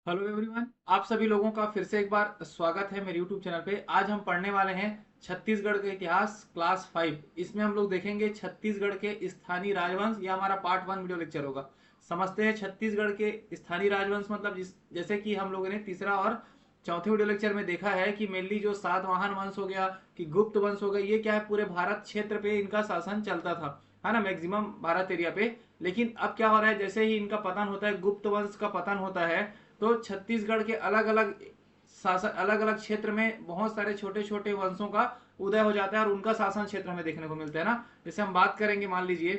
Hello everyone, आप सभी लोगों का फिर से एक बार स्वागत है मेरे यूट्यूब चैनल पे। आज हम पढ़ने वाले हैं छत्तीसगढ़ का इतिहास क्लास 5। इसमें हम लोग देखेंगे छत्तीसगढ़ के स्थानीय राजवंश। यह हमारा पार्ट 1 वीडियो लेक्चर होगा। समझते हैं छत्तीसगढ़ के स्थानीय राजवंश मतलब जैसे कि हम लोगों ने तीसरा और चौथे वीडियो लेक्चर में देखा है कि मेनली जो सातवाहन वंश हो गया कि गुप्त वंश हो गया, ये क्या है, पूरे भारत क्षेत्र पे इनका शासन चलता था, है ना, मैक्सिमम भारत एरिया पे। लेकिन अब क्या हो रहा है, जैसे ही इनका पतन होता है, गुप्त वंश का पतन होता है, तो छत्तीसगढ़ के अलग अलग शासन, अलग अलग क्षेत्र में बहुत सारे छोटे छोटे वंशों का उदय हो जाता है और उनका शासन क्षेत्र हमें देखने को मिलता है ना। जैसे हम बात करेंगे, मान लीजिए,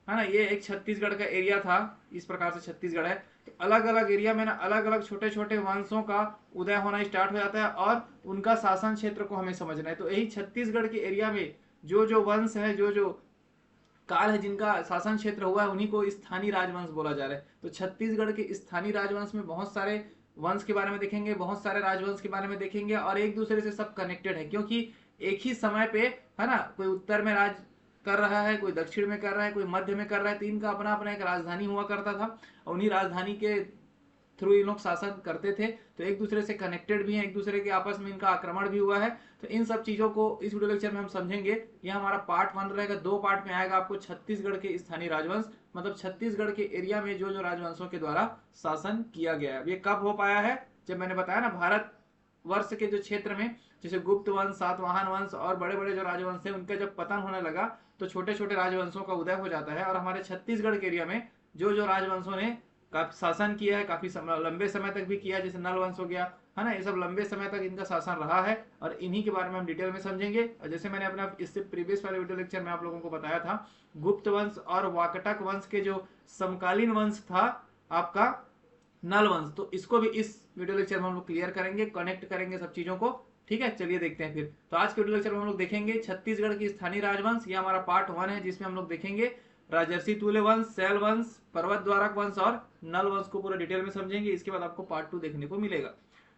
है ना, ये एक छत्तीसगढ़ का एरिया था, इस प्रकार से छत्तीसगढ़ है। तो अलग अलग एरिया में ना अलग अलग छोटे छोटे वंशों का उदय होना स्टार्ट हो जाता है और उनका शासन क्षेत्र को हमें समझना है। तो यही छत्तीसगढ़ के एरिया में जो जो वंश है, जो जो काल है, जिनका शासन क्षेत्र हुआ है, उन्हीं को स्थानीय राजवंश बोला जा रहा है। तो छत्तीसगढ़ के स्थानीय राजवंश में बहुत सारे वंश के बारे में देखेंगे, बहुत सारे राजवंश के बारे में देखेंगे और एक दूसरे से सब कनेक्टेड है, क्योंकि एक ही समय पे, है ना, कोई उत्तर में राज कर रहा है, कोई दक्षिण में कर रहा है, कोई मध्य में कर रहा है। तो इनका अपना अपना एक राजधानी हुआ करता था और उन्हीं राजधानी के थ्रू ये लोग शासन करते थे। तो एक दूसरे से कनेक्टेड भी हैं, एक दूसरे के आपस में इनका आक्रमण भी हुआ है। तो इन सब चीजों को इस वीडियो लेक्चर में हम समझेंगे। ये हमारा पार्ट 1 रहेगा। 2 पार्ट में आएगा आपको छत्तीसगढ़ के स्थानीय राजवंश, मतलब छत्तीसगढ़ के एरिया में जो जो राजवंशों के द्वारा शासन किया गया है। ये कब हो पाया है, जब मैंने बताया ना, भारत वर्ष के जो क्षेत्र में जैसे गुप्त वंश, सातवाहन वंश और बड़े बड़े जो राजवंश है, उनका जब पतन होने लगा तो छोटे छोटे राजवंशों का उदय हो जाता है। और हमारे छत्तीसगढ़ के एरिया में जो जो राजवंशों ने काफी शासन किया है, काफी लंबे समय तक भी किया है, जैसे नल वंश हो गया, है ना, ये सब लंबे समय तक इनका शासन रहा है और इन्हीं के बारे में हम डिटेल में समझेंगे। और जैसे मैंने अपना इससे प्रीवियस वाले वीडियो लेक्चर में आप लोगों को बताया था, गुप्त वंश और वाकटक वंश के जो समकालीन वंश था आपका नल वंश, तो इसको भी इस वीडियो लेक्चर में हम लोग क्लियर करेंगे, कनेक्ट करेंगे सब चीजों को। ठीक है, चलिए देखते हैं फिर। तो आज के वीडियो लेक्चर में हम लोग देखेंगे छत्तीसगढ़ की स्थानीय राजवंश। ये हमारा पार्ट 1 है, जिसमें हम लोग देखेंगे राजर्षि तुल्य वंश, शैल वंश, पर्वत द्वारक वंश और नल वंश को पूरा डिटेल में समझेंगे। इसके बाद आपको पार्ट 2 देखने को मिलेगा।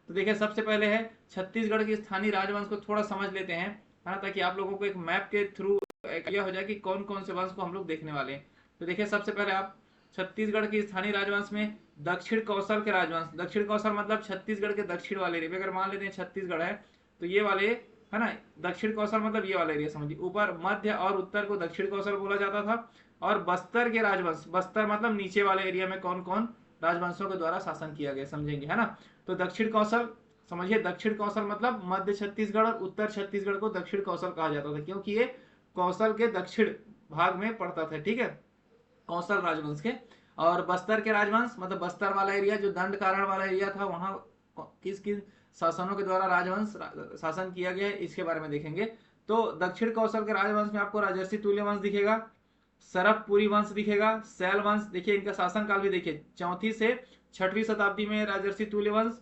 तो देखिए, सबसे पहले है छत्तीसगढ़ की स्थानीय राजवंश को थोड़ा समझ लेते हैं, है ना, ताकि आप लोगों को एक मैप के थ्रू आइडिया हो जाए कि कौन कौन से वंश को हम लोग देखने वाले हैं। तो देखिए, सबसे पहले आप छत्तीसगढ़ की स्थानीय राजवंश में दक्षिण कौशल के राजवंश, दक्षिण कौशल मतलब छत्तीसगढ़ के दक्षिण वाले एरिया, अगर मान लेते हैं छत्तीसगढ़ है तो ये वाले, है ना, दक्षिण कौशल मतलब ये वाला एरिया समझिए। ऊपर मध्य और उत्तर को दक्षिण कौशल बोला जाता था। और बस्तर के राजवंश, बस्तर मतलब नीचे वाले एरिया में कौन कौन राजवंशों के द्वारा शासन किया गया समझेंगे, है ना। तो दक्षिण कौशल समझिए, दक्षिण कौशल मतलब मध्य छत्तीसगढ़ और उत्तर छत्तीसगढ़ को दक्षिण कौशल कहा जाता था, क्योंकि ये कौशल के दक्षिण भाग में पड़ता था। ठीक है, कौशल राजवंश के। और बस्तर के राजवंश मतलब बस्तर वाला एरिया, जो दंड कारण वाला एरिया था, वहां किस किस शासनों के द्वारा राजवंश शासन किया गया है, इसके बारे में देखेंगे। तो दक्षिण कौशल के राजवंश में आपको राजर्षि तुल्य वंश दिखेगा, सरफपुरी वंश दिखेगा, शैल वंश। देखिए, इनका शासन काल भी देखिए, 4वीं से 6वीं शताब्दी में राजर्षि तुल्य वंश,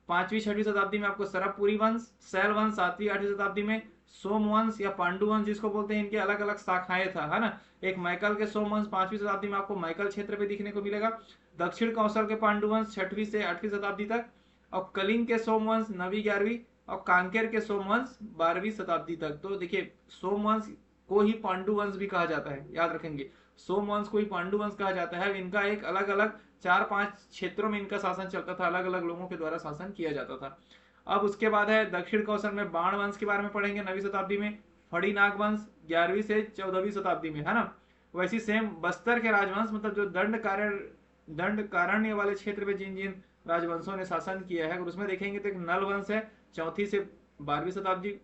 5वीं 6वीं शताब्दी में आपको सरफपुरी वंश, शैल वंश 7वीं 8वीं शताब्दी में, सोमवंश या पांडु वंश जिसको बोलते हैं, इनके अलग अलग शाखाएं था, है ना। एक मैकल के सोमवंश 5वीं शताब्दी में आपको मैकल क्षेत्र पे दिखने को मिलेगा। दक्षिण कौशल के पांडुवंश 6वीं से 8वीं शताब्दी तक, और कलिंग के सोमवंश 9वीं 11वीं, और कांकेर के सोमवंश 12वीं शताब्दी तक। तो देखिए, सोमवंश को ही पांडुवंश भी कहा जाता है, याद रखेंगे, सोमवंश को ही पांडुवंश कहा जाता है। इनका एक अलग अलग 4-5 क्षेत्रों में इनका शासन चलता था, अलग अलग लोगों के द्वारा शासन किया जाता था। अब उसके बाद है दक्षिण कौशल में बाण वंश के बारे में पढ़ेंगे 9वीं शताब्दी में, फड़ी नाग वंश 11वीं से 14वीं शताब्दी में, है ना। वैसी सेम बस्तर के राजवंश मतलब जो दंड कारण्य वाले क्षेत्र में जिन जिन राजवंशों ने शासन किया है, अगर उसमें देखेंगे तो एक नल वंश है 4वीं से 12वीं शताब्दी,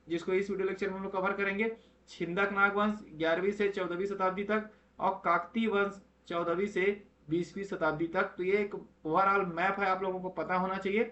जिसको इस वीडियो लेक्चर में हम लोग कवर करेंगे। छिंदक नाग वंश 11वीं से 14वीं शताब्दी तक, और काकती वंश 14वीं से 20वीं शताब्दी तक। तो ये एक ओवरऑल मैप है, आप लोगों को पता होना चाहिए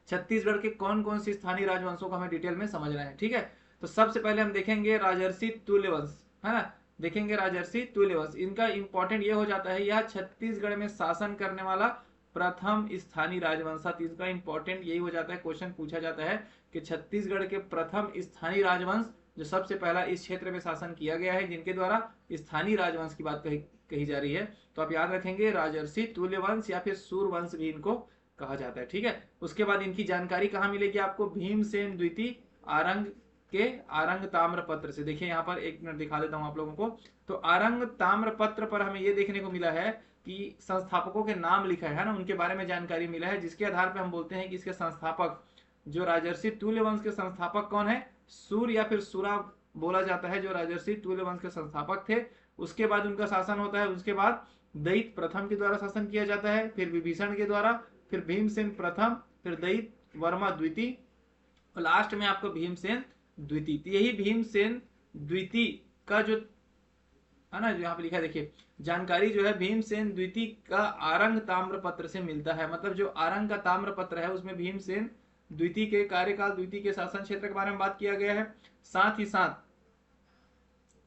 छत्तीसगढ़ के कौन कौन सी स्थानीय राजवंशों को हमें डिटेल में समझना है। ठीक है, तो सबसे पहले हम देखेंगे राजर्षि तुल्य वंश, है ना, देखेंगे राजर्षि तुल्य वंश। इनका इंपॉर्टेंट ये हो जाता है, यह छत्तीसगढ़ में शासन करने वाला प्रथम स्थानीय राजवंश था। इसका इंपॉर्टेंट यही हो जाता है, क्वेश्चन पूछा जाता है कि छत्तीसगढ़ के प्रथम स्थानीय राजवंश जो सबसे पहला इस क्षेत्र में शासन किया गया है, जिनके द्वारा स्थानीय राजवंश की बात कही जा रही है, तो आप याद रखेंगे राजर्षि तुल्य वंश या फिर सूर्यवंश भी इनको कहा जाता है। ठीक है, उसके बाद इनकी जानकारी कहाँ मिलेगी आपको, भीमसेन द्वितीय आरंग के आरंग ताम्र पत्र से। देखिए, यहाँ पर एक मिनट दिखा देता हूँ आप लोगों को। तो आरंग ताम्र पत्र पर हमें ये देखने को मिला है कि संस्थापकों के नाम लिखा है ना, उनके बारे में जानकारी मिला है, जिसके आधार पर हम बोलते हैं कि इसके संस्थापक, जो राजर्षि तुल्य वंश के संस्थापक कौन है, सूर या फिर सुरा बोला जाता है, जो राजर्षि तुल्य वंश के संस्थापक थे। उसके बाद उनका शासन होता है, उसके बाद दैत प्रथम के द्वारा शासन किया जाता है, फिर विभीषण के द्वारा, फिर भीमसेन प्रथम, फिर दैत वर्मा द्वितीय, और लास्ट में आपको भीमसेन द्वितीय। तो यही भीमसेन द्वितीय का जो है ना, जो यहाँ पे लिखा है देखिए, जानकारी जो है भीमसेन द्वितीय का आरंग ताम्र पत्र से मिलता है। मतलब जो आरंग का ताम्र पत्र है उसमें भीमसेन द्वितीय के कार्यकाल, द्वितीय के शासन क्षेत्र के बारे में बात किया गया है। साथ ही साथ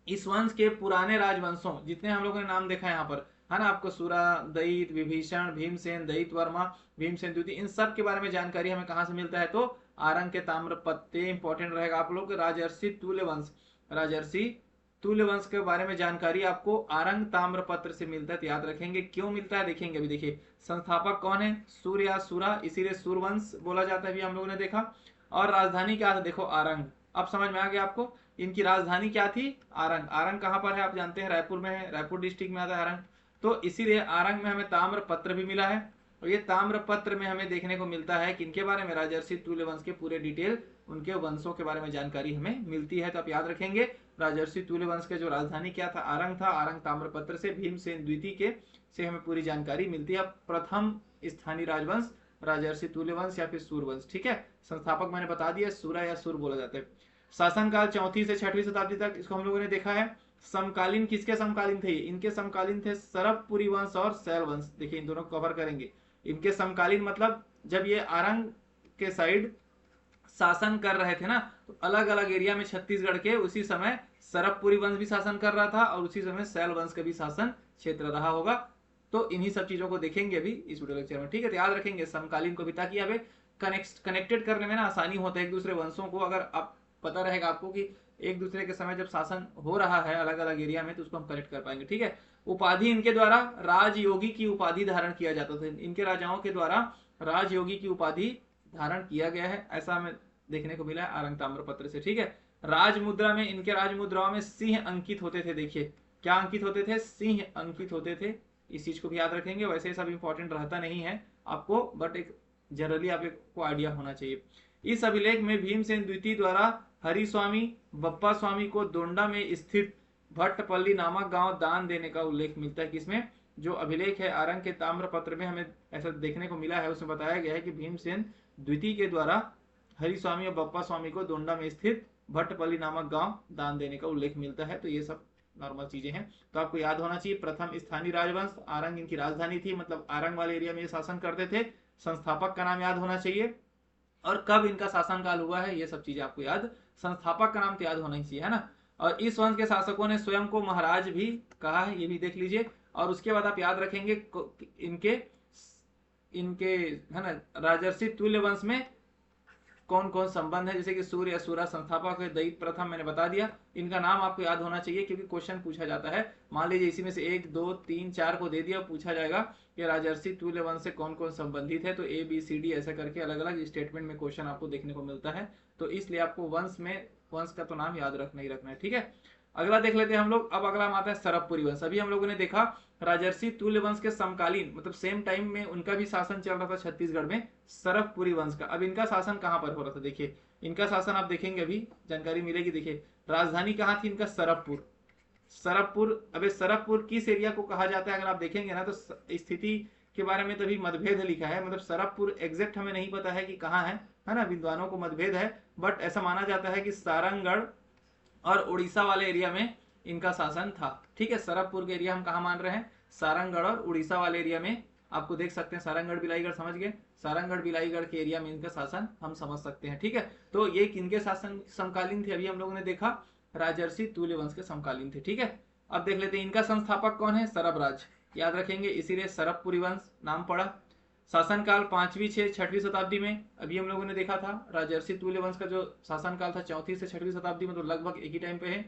इस वंश के पुराने राजवंशों, जितने हम लोगों ने नाम देखा है यहाँ पर, है ना, आपको सुरा, दैत, विभीषण, भीमसेन, दैत वर्मा, भीमसेन द्वितीय, इन सब के बारे में जानकारी हमें कहाँ से मिलता है, तो आरंग के ताम्र पत्ते इंपॉर्टेंट रहेगा आप लोग। राजर्षि तुल्य वंश, राजर्षि तुल्य वंश के बारे में जानकारी आपको आरंग ताम्र पत्र से मिलता है। तो याद रखेंगे क्यों मिलता है, देखेंगे अभी। देखिए संस्थापक कौन है, सूर या सुरा, इसीलिए सूरवंश बोला जाता है, अभी हम लोगों ने देखा। और राजधानी क्या था, देखो आरंग। अब समझ में आ गया आपको, इनकी राजधानी क्या थी, आरंग। आरंग कहाँ पर है, आप जानते हैं रायपुर में है, रायपुर डिस्ट्रिक्ट में आता है आरंग। तो इसीलिए आरंग में हमें ताम्र पत्र भी मिला है। और ये ताम्र पत्र में हमें देखने को मिलता है कि इनके बारे में, राजर्षि तुल्य वंश के पूरे डिटेल, उनके वंशों के बारे में जानकारी हमें मिलती है। तो आप याद रखेंगे राजर्षि तुल्य वंश के जो राजधानी क्या था, आरंग था। आरंग ताम्र पत्र से भीमसेन द्वितीय के से हमें पूरी जानकारी मिलती है। प्रथम स्थानीय राजवंश राजर्षि तुल्य वंश या फिर सूरवंश, ठीक है। संस्थापक मैंने बता दिया, सूरा या सूर बोला जाता है। शासनकाल 4वीं से 6वीं शताब्दी तक, इसको हम लोगों ने देखा है। समकालीन किसके समकालीन थे, इनके समकालीन थे सरबपुरी वंश और शैल वंश। देखिए इन दोनों को कवर करेंगे। इनके समकालीन मतलब जब ये आरंग के साइड शासन कर रहे थे ना, तो अलग अलग एरिया में छत्तीसगढ़ के उसी समय सरबपुरी वंश भी शासन कर रहा था, और उसी समय शैल वंश का भी शासन क्षेत्र रहा होगा। तो इन्हीं सब चीजों को देखेंगे अभी इस वीडियो लेक्चर में, ठीक है। तो याद रखेंगे समकालीन को भी, ताकि अब कनेक्टेड करने में ना आसानी होता है एक दूसरे वंशों को। अगर आप पता रहेगा आपको कि एक दूसरे के समय जब शासन हो रहा है अलग अलग एरिया में, तो उसको हम कनेक्ट कर पाएंगे, ठीक है। उपाधि इनके द्वारा राजयोगी की उपाधि धारण किया जाता था। इनके राजाओं के द्वारा राजयोगी की उपाधि धारण किया गया है, ऐसा हमें देखने को मिला है आरंग ताम्र पत्र से, ठीक है। राज मुद्रा में, इनके राज मुद्राओं में सिंह अंकित होते थे। देखिए क्या अंकित होते थे, सिंह अंकित होते थे। इस चीज को भी याद रखेंगे। वैसे सब इंपॉर्टेंट रहता नहीं है आपको, बट एक जनरली आपको आइडिया होना चाहिए। इस अभिलेख में भीमसेन द्वितीय द्वारा हरिस्वामी बप्पा स्वामी को दोंडा में स्थित भट्टपल्ली नामक गांव दान देने का उल्लेख मिलता है। किसमें, जो अभिलेख है आरंग के ताम्र पत्र में हमें ऐसा देखने को मिला है, उसमें बताया गया है कि भीमसेन द्वितीय के द्वारा हरिस्वामी और बप्पा स्वामी को दोंडा में स्थित भट्टपल्ली नामक गांव दान देने का उल्लेख मिलता है। तो ये सब नॉर्मल चीजें हैं, तो आपको याद होना चाहिए। प्रथम स्थानीय राजवंश, आरंग इनकी राजधानी थी, मतलब आरंग वाले एरिया में ये शासन करते थे। संस्थापक का नाम याद होना चाहिए, और कब इनका शासनकाल हुआ है, ये सब चीजें आपको याद, संस्थापक का नाम तो याद होना ही चाहिए, है ना। और इस वंश के शासकों ने स्वयं को महाराज भी कहा है, ये भी देख लीजिए। और उसके बाद आप याद रखेंगे इनके इनके है ना राजर्षि तुल्य वंश में कौन कौन संबंध है, जैसे कि सूर्य या सूरा संस्थापक है, दैत प्रथम मैंने बता दिया। इनका नाम आपको याद होना चाहिए, क्योंकि क्वेश्चन पूछा जाता है। मान लीजिए इसी में से 1 2 3 4 को दे दिया, पूछा जाएगा कि राजर्षि तुल्य वंश से कौन कौन संबंधित है, तो ए बी सी डी ऐसा करके अलग अलग स्टेटमेंट में क्वेश्चन आपको देखने को मिलता है। तो इसलिए आपको वंश का तो नाम याद रखना ही रखना है, ठीक है। अगला देख लेते हैं हम लोग। अब अगला आता है सरबपुरी वंश। अभी हम लोगों ने देखा राजर्षि तुल्य वंश के समकालीन, मतलब सेम टाइम में उनका भी शासन चल रहा था छत्तीसगढ़ में, सरबपुरी वंश का। अब इनका शासन कहां पर हो रहा था, देखिए इनका शासन आप देखेंगे, अभी जानकारी मिलेगी। देखिए राजधानी कहाँ थी इनका, सरबपुर। सरबपुर, अबे सरबपुर किस एरिया को कहा जाता है, अगर आप देखेंगे ना तो स्थिति के बारे में तभी मतभेद लिखा है। मतलब सरबपुर एग्जैक्ट हमें नहीं पता है कि कहाँ है ना, विद्वानों को मतभेद है, बट ऐसा माना जाता है कि सारंगगढ़ और उड़ीसा वाले एरिया में इनका शासन था, ठीक है। सरबपुर के एरिया हम कहा मान रहे हैं, सारंगगढ़ और उड़ीसा वाले एरिया में। आपको देख सकते हैं सारंगगढ़ बिलाईगढ़, समझ गए, सारंगगढ़ बिलाईगढ़ के एरिया में इनका शासन हम समझ सकते हैं, ठीक है। तो ये किनके शासन समकालीन थे, अभी हम लोगों ने देखा राजर्षि तुल्य वंश के समकालीन थे, ठीक है। अब देख लेते हैं इनका संस्थापक कौन है, सरबराज, याद रखेंगे, इसीलिए सरबपुरी वंश नाम पड़ा। शासनकाल 5वीं से 6वीं शताब्दी में, अभी हम लोगों ने देखा था राजर्षि तुल्य वंश का जो शासनकाल था 4वीं से 6वीं शताब्दी में, तो लगभग एक ही टाइम पे है।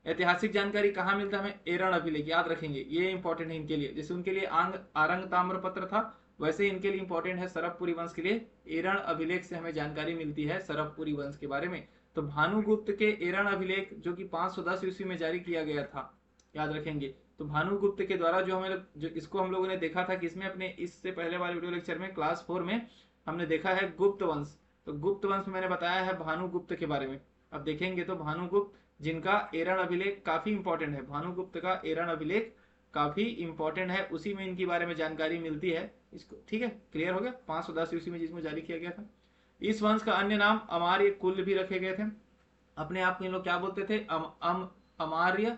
ऐतिहासिक जानकारी कहाँ मिलता है हमें, एरण अभिलेख, याद रखेंगे, ये इंपॉर्टेंट है इनके लिए। जैसे उनके लिए आरंग ताम्र पत्र था, वैसे इनके लिए इंपॉर्टेंट है सरबपुरी वंश के लिए एरण अभिलेख से हमें जानकारी मिलती है सरबपुरी वंश के बारे में। तो भानुगुप्त के एरण अभिलेख जो कि 510 ईस्वी में जारी किया गया था, याद रखेंगे, तो भानुगुप्त के द्वारा जो इसको हम लोगों ने देखा था कि इसमें अपने इससे पहले वाले वीडियो लेक्चर में क्लास 4 में हमने देखा है गुप्त वंश। तो गुप्त वंश में मैंने बताया है भानुगुप्त के बारे में। अब देखेंगे तो भानुगुप्त जिनका एरण अभिलेख काफी इंपॉर्टेंट है, भानुगुप्त का एरण अभिलेख काफी इंपॉर्टेंट है, उसी में इनके बारे में जानकारी मिलती है इसको। ठीक है, क्लियर हो गया। 510 ईस्वी में जिसमें जारी किया गया था। इस वंश का अन्य नाम अमार्य कुल भी रखे गए थे। अपने आप को इन लोग क्या बोलते थे? अमार्य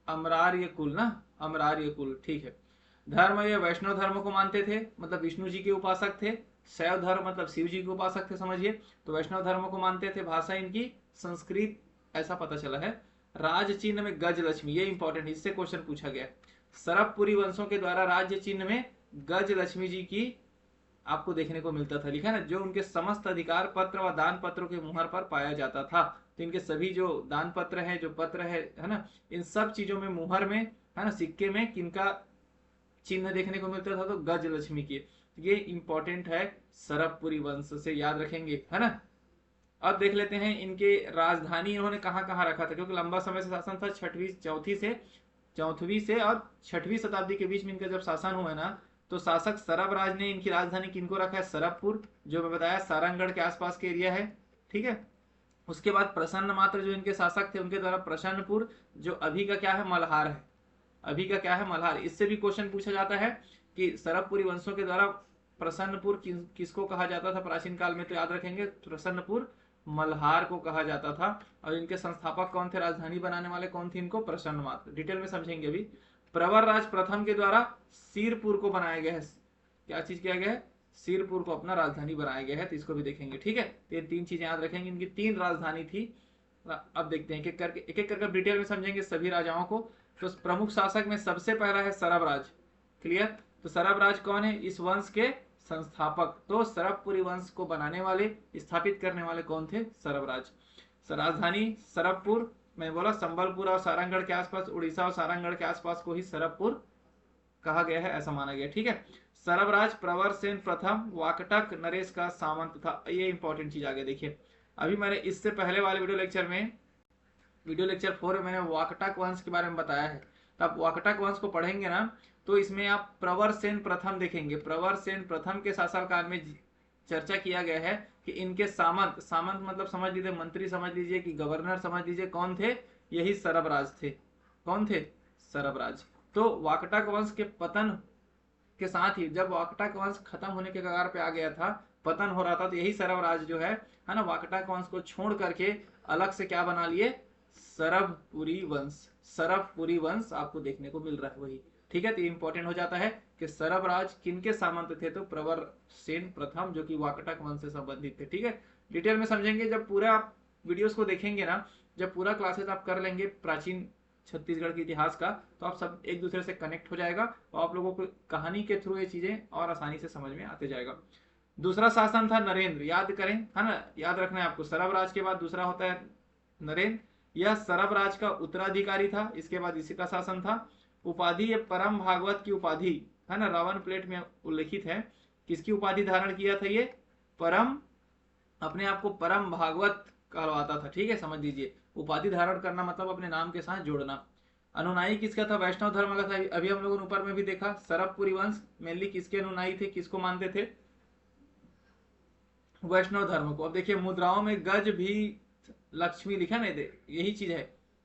अमरार्य कुल ना, अमरार्य कुल। ठीक है। धर्म ये वैष्णव धर्म को मानते थे, मतलब विष्णु जी के उपासक थे। शैव धर्म मतलब शिव जी के उपासक थे, समझिए। तो वैष्णव धर्म को मानते थे। भाषा इनकी संस्कृत ऐसा पता चला है। राज चिन्ह में गज लक्ष्मी, ये इंपॉर्टेंट, इससे क्वेश्चन पूछा गया। सरबपुरी वंशों के द्वारा राज्य चिन्ह में गज लक्ष्मी जी की आपको देखने को मिलता था, लिखा है ना, जो उनके समस्त अधिकार पत्र व दान पत्रों के मुहर पर पाया जाता था। तो इनके सभी जो दान पत्र है, जो पत्र है ना, इन सब चीजों में मुहर में, है ना, सिक्के में किनका चिन्ह देखने को मिलता था? तो गज लक्ष्मी की। ये इंपॉर्टेंट है, सरबपुरी वंश से याद रखेंगे, है ना। अब देख लेते हैं इनके राजधानी इन्होंने कहाँ कहाँ रखा था, क्योंकि लंबा समय से शासन था। चौथवी से और 6वीं शताब्दी के बीच में इनका जब शासन हुआ है ना, तो शासक सरबराज ने इनकी राजधानी किनको रखा है? सरबपुर, जो मैं बताया सारंगगढ़ के आसपास के एरिया है। ठीक है। उसके बाद प्रसन्न मात्र जो इनके शासक थे, उनके द्वारा प्रसन्नपुर, जो अभी का क्या है? मल्हार है। अभी का क्या है? मल्हार। इससे भी क्वेश्चन पूछा जाता है कि सरबपुरी वंशों के द्वारा प्रसन्नपुर किसको कहा जाता था प्राचीन काल में? तो याद रखेंगे प्रसन्नपुर मल्हार को कहा जाता था। और इनके संस्थापक कौन थे? राजधानी बनाने वाले कौन थे इनको? प्रसन्न मात्र। डिटेल में समझेंगे अभी। प्रवर राज प्रथम के द्वारा सिरपुर को बनाया गया है। क्या चीज किया गया है? सिरपुर को अपना राजधानी बनाया गया है, तो इसको भी देखेंगे। ठीक है, तो ये 3 चीजें याद रखेंगे। इनकी 3 राजधानी थी। अब देखते हैं एक एक करके डिटेल में समझेंगे सभी राजाओं को। तो प्रमुख शासक में सबसे पहला है सरबराज। क्लियर। तो सरबराज कौन है? इस वंश के संस्थापक। तो सरबपुरी वंश को बनाने वाले, स्थापित करने वाले कौन थे? सरबराज। राजधानी सरबपुर, मैं बोला संबलपुर और सारंगगढ़ के आसपास, उड़ीसा और सारंगगढ़ के आसपास को ही सरबपुर कहा गया है, ऐसा माना गया। ठीक है। सरबराज प्रवर सेन प्रथम वाकटक नरेश का सामंत था। ये इंपॉर्टेंट चीज आगे देखिए। अभी मैंने इससे पहले वाले वीडियो लेक्चर 4 में मैंने वाकटक वंश के बारे में बताया है। तो आप वाकटक वंश को पढ़ेंगे ना, तो इसमें आप प्रवर सेन प्रथम देखेंगे। प्रवर सेन प्रथम के शासनकाल में चर्चा किया गया है कि इनके सामंत मतलब समझ लीजिए मंत्री, समझ लीजिए कि गवर्नर समझ लीजिए, कौन थे? यही सरबराज थे। कौन थे? सरबराज। तो वाकटक वंश के पतन के साथ ही, जब वाकटक वंश खत्म होने के कगार पे आ गया था, पतन हो रहा था, तो यही सरबराज जो है ना, वाकटक वंश को छोड़ करके अलग से क्या बना लिए? सरबपुरी वंश। सरबपुरी वंश आपको देखने को मिल रहा है वही। ठीक है। तो इंपॉर्टेंट हो जाता है कि सरबराज किनके सामंत थे? तो प्रवर सेन प्रथम, जो कि वाकटक वंश से संबंधित थे। ठीक है। डिटेल में समझेंगे जब पूरा आप वीडियोस को देखेंगे ना, जब पूरा क्लासेस आप कर लेंगे प्राचीन छत्तीसगढ़ के इतिहास का, तो आप सब एक दूसरे से कनेक्ट हो जाएगा और आप लोगों को कहानी के थ्रू ये चीजें और आसानी से समझ में आते जाएगा। दूसरा शासन था नरेंद्र। याद करें, है ना, याद रखना है आपको। सरबराज के बाद दूसरा होता है नरेंद्र। यह सरबराज का उत्तराधिकारी था। इसके बाद इसी का शासन था। उपाधि, ये परम भागवत की उपाधि है ना, रावण प्लेट में उल्लेखित है। किसकी उपाधि धारण किया था ये? परम, अपने आप को परम भागवत कहलवाता था। ठीक है, समझ लीजिए। उपाधि धारण करना मतलब अपने नाम के साथ जोड़ना। अनुनायी किसका था? वैष्णव धर्म का था। अभी हम लोगों ने ऊपर में भी देखा, सरबपुरी वंश मेनली किसके अनुनायी थे, किसको मानते थे? वैष्णव धर्म को। अब देखिए मुद्राओं में गज भी लक्ष्मी लिखा नहीं थे, यही चीज है,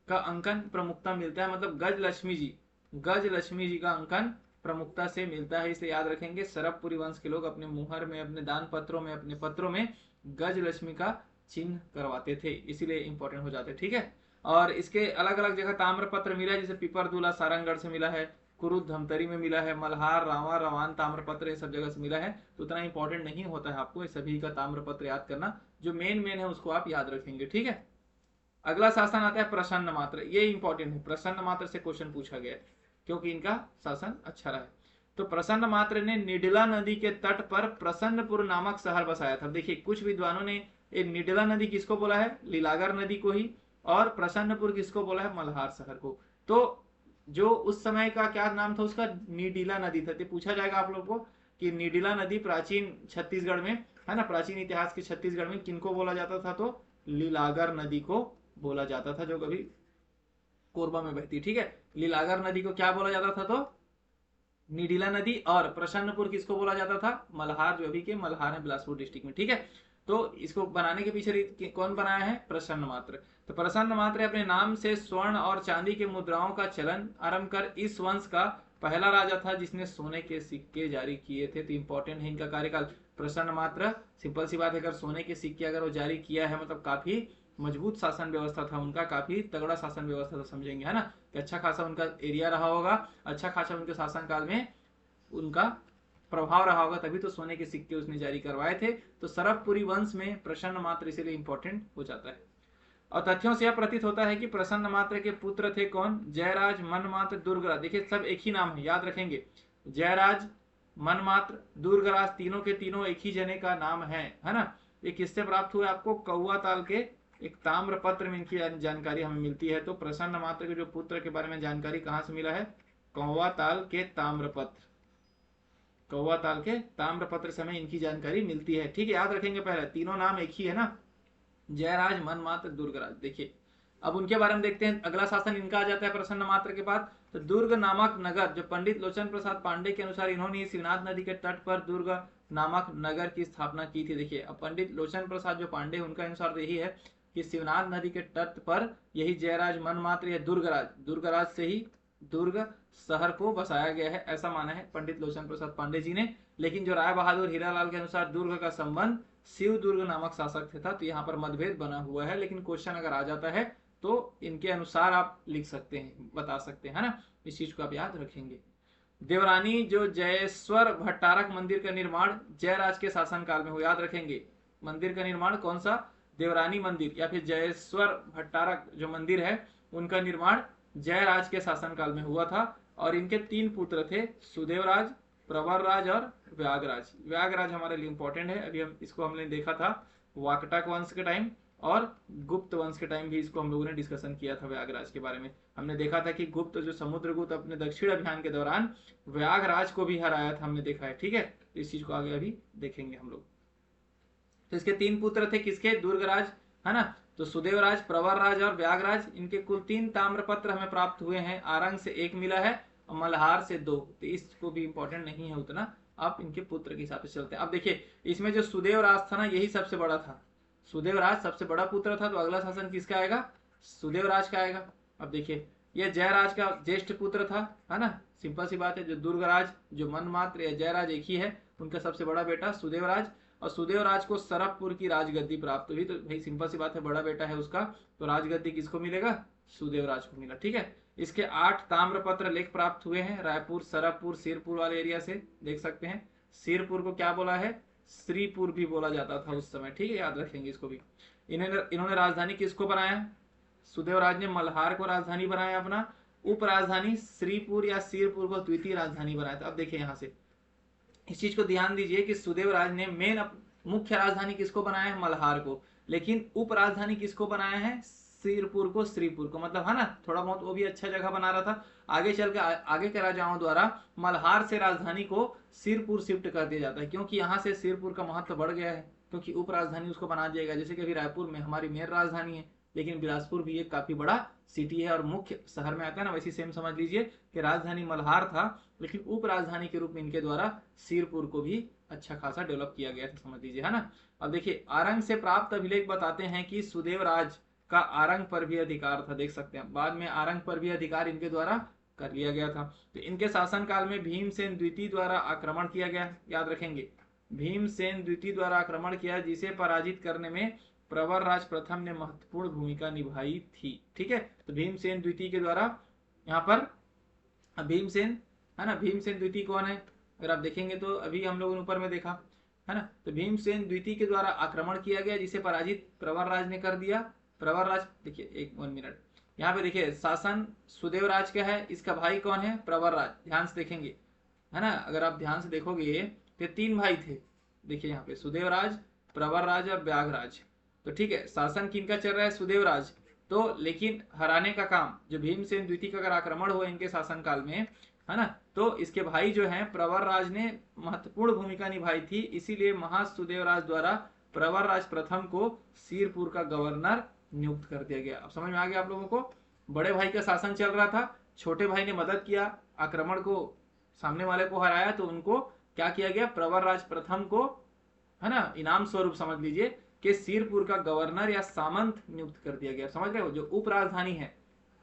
का अंकन प्रमुखता मिलता है, मतलब गज लक्ष्मी जी का अंकन प्रमुखता से मिलता है। इसलिए याद रखेंगे सरबपुरी वंश के लोग अपने मुहर में, अपने दान पत्रों में, अपने पत्रों में गज लक्ष्मी का चिन्ह करवाते थे, इसीलिए इंपॉर्टेंट हो जाते। ठीक है। और इसके अलग अलग जगह ताम्रपत्र मिला है, जैसे पिपरदुला सारंगगढ़ से मिला है, कुरुद धमतरी में मिला है, मल्हार, रावा, रवान ताम्रपत्र ये सब जगह से मिला है। तो उतना इंपॉर्टेंट नहीं होता है आपको सभी का ताम्रपत्र याद करना, जो मेन है उसको आप याद रखेंगे। ठीक है। अगला शासन आता है प्रसन्न मात्र। ये इंपॉर्टेंट है, प्रसन्न मात्र से क्वेश्चन पूछा गया है क्योंकि इनका शासन अच्छा रहा है। तो प्रसन्न मात्र ने निडला नदी के तट पर प्रसन्नपुर नामक शहर बसाया था। देखिए कुछ विद्वानों ने ये निडला नदी किसको बोला है? लीलागर नदी को ही। और प्रसन्नपुर किसको बोला है? मल्हार शहर को। तो जो उस समय का क्या नाम था उसका? निडिला नदी था। तो पूछा जाएगा आप लोग को कि निडिला नदी प्राचीन छत्तीसगढ़ में, है ना, प्राचीन इतिहास के छत्तीसगढ़ में किनको बोला जाता था? तो लीलागर नदी को बोला जाता था, जो कभी कोरबा में बहती, ठीक है। लीलागर नदी को क्या बोला जाता था, तो निडिला नदी। और प्रसन्नपुर किसको बोला जाता था, मल्हार, जो अभी के मल्हार है बिलासपुर डिस्ट्रिक्ट में, ठीक है। तो इसको बनाने के पीछे कौन बनाया है, प्रसन्न मात्र। तो प्रसन्न मात्र अपने नाम से स्वर्ण और चांदी के मुद्राओं का चलन आरंभ कर इस वंश का पहला राजा था जिसने सोने के सिक्के जारी किए थे। तो इंपॉर्टेंट है इनका कार्यकाल। प्रसन्न मात्र, सिंपल सी बात है, अगर सोने के सिक्के अगर वो जारी किया है मतलब काफी मजबूत शासन व्यवस्था था उनका, काफी तगड़ा शासन व्यवस्था था, समझेंगे है ना, कि अच्छा खासा उनका एरिया रहा होगा, अच्छा खासा उनके शासन काल में उनका प्रभाव रहा होगा, तभी तो सोने के सिक्के उसने जारी करवाए थे। तो सरफपुरी वंश में प्रसन्न मात्र इसीलिए इंपॉर्टेंट हो जाता है। और तथ्यों से यह प्रतीत होता है कि प्रसन्न मात्र के पुत्र थे कौन, जयराज, मनमात्र, दुर्गराज। देखिए सब एक ही नाम है, याद रखेंगे, जयराज, मनमात्र, दुर्गराज, तीनों के तीनों एक ही जने का नाम है ना। ये किससे प्राप्त हुए आपको, कौआ ताल के एक ताम्र पत्र में इनकी जानकारी हमें मिलती है। तो प्रसन्न मात्र के जो पुत्र के बारे में जानकारी कहां से मिला है, कौआ ताल के ताम्र पत्र, कौआ ताल के ताम्र पत्र से हमें इनकी जानकारी मिलती है, ठीक है। याद रखेंगे, पहले तीनों नाम एक ही है ना, जयराज, मनमात्र, दुर्गराज। देखिए अब उनके बारे में देखते हैं। अगला शासन इनका आ जाता है प्रसन्न मात्र के बाद। तो दुर्ग नामक नगर, जो पंडित लोचन प्रसाद पांडे के अनुसार इन्होंने शिवनाथ नदी के तट पर दुर्ग नामक नगर की स्थापना की थी। देखिए अब पंडित लोचन प्रसाद जो पांडे, उनका अनुसार तो यही है कि शिवनाथ नदी के तट पर यही जयराज, मनमात्र या दुर्गराज, दुर्गराज से ही दुर्ग शहर को बसाया गया है, ऐसा माना है पंडित लोचन प्रसाद पांडे जी ने। लेकिन जो राय बहादुर हीरालाल के अनुसार दुर्ग का संबंध शिव दुर्ग नामक शासक से था। तो यहाँ पर मतभेद बना हुआ है, लेकिन क्वेश्चन अगर आ जाता है तो इनके अनुसार आप लिख सकते हैं, बता सकते हैं ना, इस चीज को आप याद रखेंगे। देवरानी जो जयेश्वर भट्टारक मंदिर का निर्माण जयराज के शासन काल में हुआ, याद रखेंगे। मंदिर का निर्माण कौन सा, देवरानी मंदिर या फिर जयेश्वर भट्टारक जो मंदिर है उनका निर्माण जयराज के शासन काल में हुआ था। और इनके 3 पुत्र थे, सुदेवराज, प्रवरराज और व्यागराज। व्यागराज हमारे लिए इंपॉर्टेंट है, अभी हम इसको हमने देखा था वाकटक वंश के टाइम और गुप्त वंश के टाइम भी इसको हम लोगों ने डिस्कशन किया था। व्यागराज के बारे में हमने देखा था कि गुप्त जो समुद्रगुप्त अपने दक्षिण अभियान के दौरान व्यागराज को भी हराया था, हमने देखा है, ठीक है। तो इस चीज को आगे अभी देखेंगे हम लोग। तो इसके 3 पुत्र थे, किसके, दुर्गराज, है ना। तो सुदेवराज, प्रवरराज और व्यागराज, इनके कुल 3 ताम्रपत्र हमें प्राप्त हुए हैं। आरंग से 1 मिला है और मल्हार से 2। तो इसको भी इंपॉर्टेंट नहीं है उतना, आप इनके पुत्र के हिसाब से चलते हैं। अब देखिए इसमें जो सुदेवराज था ना, यही सबसे बड़ा था। सुदेवराज सबसे बड़ा पुत्र था, तो अगला शासन किसका आएगा, सुदेवराज का आएगा। अब देखिए यह जयराज का ज्येष्ठ पुत्र था, है ना, सिंपल सी बात है। जो दुर्गराज, जो मनमात्र या जयराज एक ही है, उनका सबसे बड़ा बेटा सुदेवराज। और सुदेवराज को सरफपुर की राजगद्दी प्राप्त हुई। तो भाई सिंपल सी बात है, बड़ा बेटा है उसका, तो राजगद्दी किसको मिलेगा, सुदेवराज को मिला, ठीक है। इसके 8 ताम्रपत्र लेख प्राप्त हुए हैं, रायपुर, सरफपुर, सिरपुर वाले एरिया से, देख सकते हैं। सिरपुर को क्या बोला है, श्रीपुर भी बोला जाता था उस समय, ठीक है, याद रखेंगे इसको भी। इन्होंने राजधानी किसको बनाया, सुदेवराज ने मल्हार को राजधानी बनाया अपना, उप राजधानी श्रीपुर या सिरपुर को द्वितीय राजधानी बनाया था। अब देखिए यहाँ से इस चीज को ध्यान दीजिए कि सुदेवराज ने मेन मुख्य राजधानी किसको बनाया है, मल्हार को, लेकिन उप राजधानी किसको बनाया है, सिरपुर को, श्रीपुर को, मतलब है ना, थोड़ा बहुत वो भी अच्छा जगह बना रहा था। आगे चल के आगे के राजाओं द्वारा मल्हार से राजधानी को सिरपुर शिफ्ट कर दिया जाता है, क्योंकि यहाँ से सिरपुर का महत्व बढ़ गया है, क्योंकि उप राजधानी उसको बना दिएगा। जैसे कि अभी रायपुर में हमारी मेयर राजधानी है, लेकिन बिलासपुर भी एक काफी बड़ा सिटी है और मुख्य शहर में आता है ना, वैसे सेम समझ लीजिए कि राजधानी मल्हार था, लेकिन उप राजधानी के रूप में इनके द्वारा सिरपुर को भी अच्छा खासा डेवलप किया गया था, समझ लीजिए, है ना। अब देखिए आरंग से प्राप्त अभिलेख बताते हैं कि सुदेवराज का आरंग पर भी अधिकार था, देख सकते हैं। बाद में आरंग पर भी अधिकार इनके द्वारा कर लिया गया था। तो इनके शासनकाल में भीमसेन द्वितीय द्वारा आक्रमण किया गया, याद रखेंगे, भीमसेन द्वितीय द्वारा आक्रमण किया, जिसे पराजित करने में प्रवरराज प्रथम ने महत्वपूर्ण भूमिका निभाई थी, ठीक है। तो भीमसेन द्वितीय के द्वारा यहाँ पर भीमसेन, है ना, भीमसेन द्वितीय कौन है, अगर आप देखेंगे तो अभी हम लोगों ने ऊपर में देखा, है ना। तो भीमसेन द्वितीय के द्वारा आक्रमण किया गया, जिसे पराजित प्रवरराज ने कर दिया। प्रवरराज, देखिए 1 मिनट, यहाँ पे देखिए शासन सुदेवराज का है, इसका भाई कौन है, प्रवरराज, ध्यान से देखेंगे, है ना। अगर आप ध्यान से देखोगे तो 3 भाई थे, देखिए यहाँ पे सुदेवराज, प्रवरराज और व्यागराज। तो ठीक है, शासन किनका चल रहा है, सुदेवराज। तो लेकिन हराने का काम जो भीमसेन द्वितीय का अगर आक्रमण हुआ इनके शासनकाल में, है ना, तो इसके भाई जो हैं प्रवरराज ने महत्वपूर्ण भूमिका निभाई थी, इसीलिए महासुदेवराज द्वारा प्रवरराज प्रथम को सिरपुर का गवर्नर नियुक्त कर दिया गया। अब समझ में आ गया आप लोगों को। बड़े भाई का शासन चल रहा था, छोटे भाई ने मदद किया, आक्रमण को, सामने वाले को हराया, तो उनको क्या किया गया, प्रवरराज प्रथम को, है ना, इनाम स्वरूप समझ लीजिए कि सिरपुर का गवर्नर या सामंत नियुक्त कर दिया गया। समझ रहे हो, जो उप राजधानी है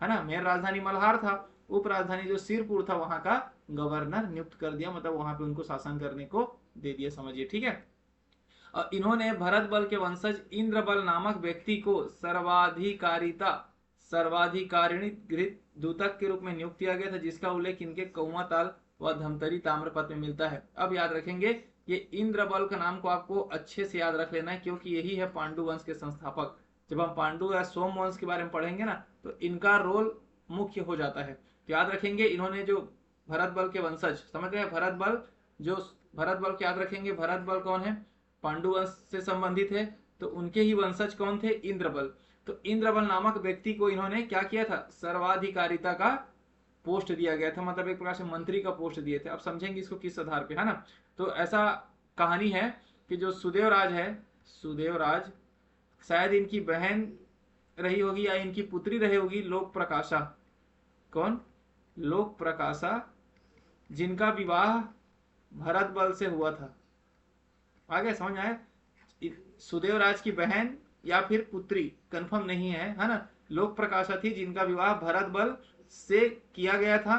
ना, मेन राजधानी मल्हार था, उप राजधानी जो सिरपुर था वहां का गवर्नर नियुक्त कर दिया, मतलब वहां पे उनको शासन करने को दे दिया, समझिए, ठीक है। और इन्होंने भरत बल के वंशज इंद्रबल नामक व्यक्ति को सर्वाधिकारिणी दूतक के रूप में नियुक्त किया गया था, जिसका उल्लेख इनके कौआ ताल व धमतरी ताम्रपत्र में मिलता है। अब याद रखेंगे, ये इंद्रबल का नाम को आपको अच्छे से याद रख लेना है, क्योंकि यही है पांडु वंश के संस्थापक। जब हम पांडु या सोम वंश के बारे में पढ़ेंगे ना, तो इनका रोल मुख्य हो जाता है। तो याद रखेंगे, इन्होंने जो भरत बल के वंशज, समझ रहे हैं, भरत बल को याद रखेंगे। भरत बल कौन है, पांडु वंश से संबंधित है, तो उनके ही वंशज कौन थे, इंद्रबल। तो इंद्रबल नामक व्यक्ति को इन्होंने क्या किया था, सर्वाधिकारिता का पोस्ट दिया गया था, मतलब एक प्रकार से मंत्री का पोस्ट दिए थे। अब समझेंगे इसको किस आधार पे, है ना। तो ऐसा कहानी है कि जो सुदेवराज है, सुदेवराज शायद इनकी बहन रही होगी या इनकी पुत्री रही होगी, लोक प्रकाशा। कौन, लोक प्रकाशा, जिनका विवाह भरत बल से हुआ था। आगे समझ आए, सुदेवराज की बहन या फिर पुत्री, कंफर्म नहीं है ना। लोक प्रकाशा थी जिनका विवाह भरत बल से किया गया था।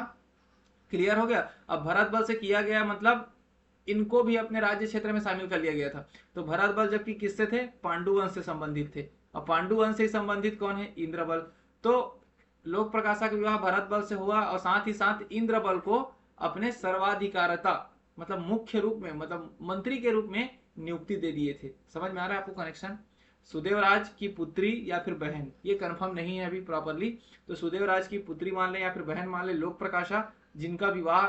क्लियर हो गया। अब भरत बल से किया गया मतलब इनको भी अपने राज्य क्षेत्र में शामिल कर लिया गया था। तो भरत बल जबकि किससे थे, पांडु वंश से संबंधित थे, और पांडु वंश से संबंधित कौन है, इंद्रबल। तो लोक प्रकाशा का विवाह भरत बल से हुआ, और साथ ही साथ इंद्रबल को अपने सर्वाधिकारता, मतलब मुख्य रूप में, मतलब मंत्री के रूप में नियुक्ति दे दिए थे। समझ में आ रहा है आपको कनेक्शन। सुदेवराज की पुत्री या फिर बहन, ये कंफर्म नहीं है अभी प्रॉपरली, तो सुदेवराज की पुत्री मान ले या फिर बहन मान ले, लोक प्रकाशा, जिनका विवाह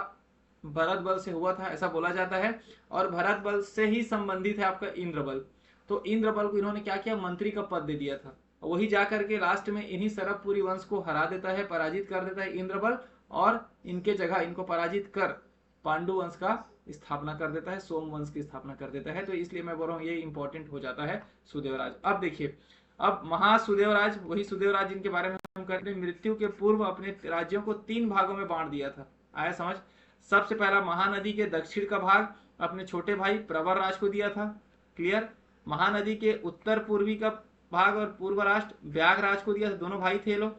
भरत बल से हुआ था, ऐसा बोला जाता है। और भरत बल से ही संबंधित है आपका इंद्रबल। तो इंद्रबल को इन्होंने क्या किया, मंत्री का पद दे दिया था। वही जाकर के लास्ट में इन्हीं सरबपुरी वंश को हरा देता है, पराजित कर देता है इंद्रबल, और इनके जगह इनको पराजित कर पांडु वंश का स्थापना कर देता है, सोम वंश की स्थापना कर देता है। तो इसलिए मैं बोल रहा हूँ ये इंपॉर्टेंट हो जाता है सुदेवराज। अब देखिए, अब महासुदेवराज, वही सुदेवराज जिनके बारे में हम कहते हैं, मृत्यु के पूर्व अपने राज्यों को 3 भागों में बांट दिया था। आया समझ। सबसे पहला महानदी के दक्षिण का भाग अपने छोटे भाई प्रवरराज को दिया था। क्लियर। महानदी के उत्तर पूर्वी का भाग और पूर्व राष्ट्र व्याघराज को दिया था। दोनों भाई थे लोग,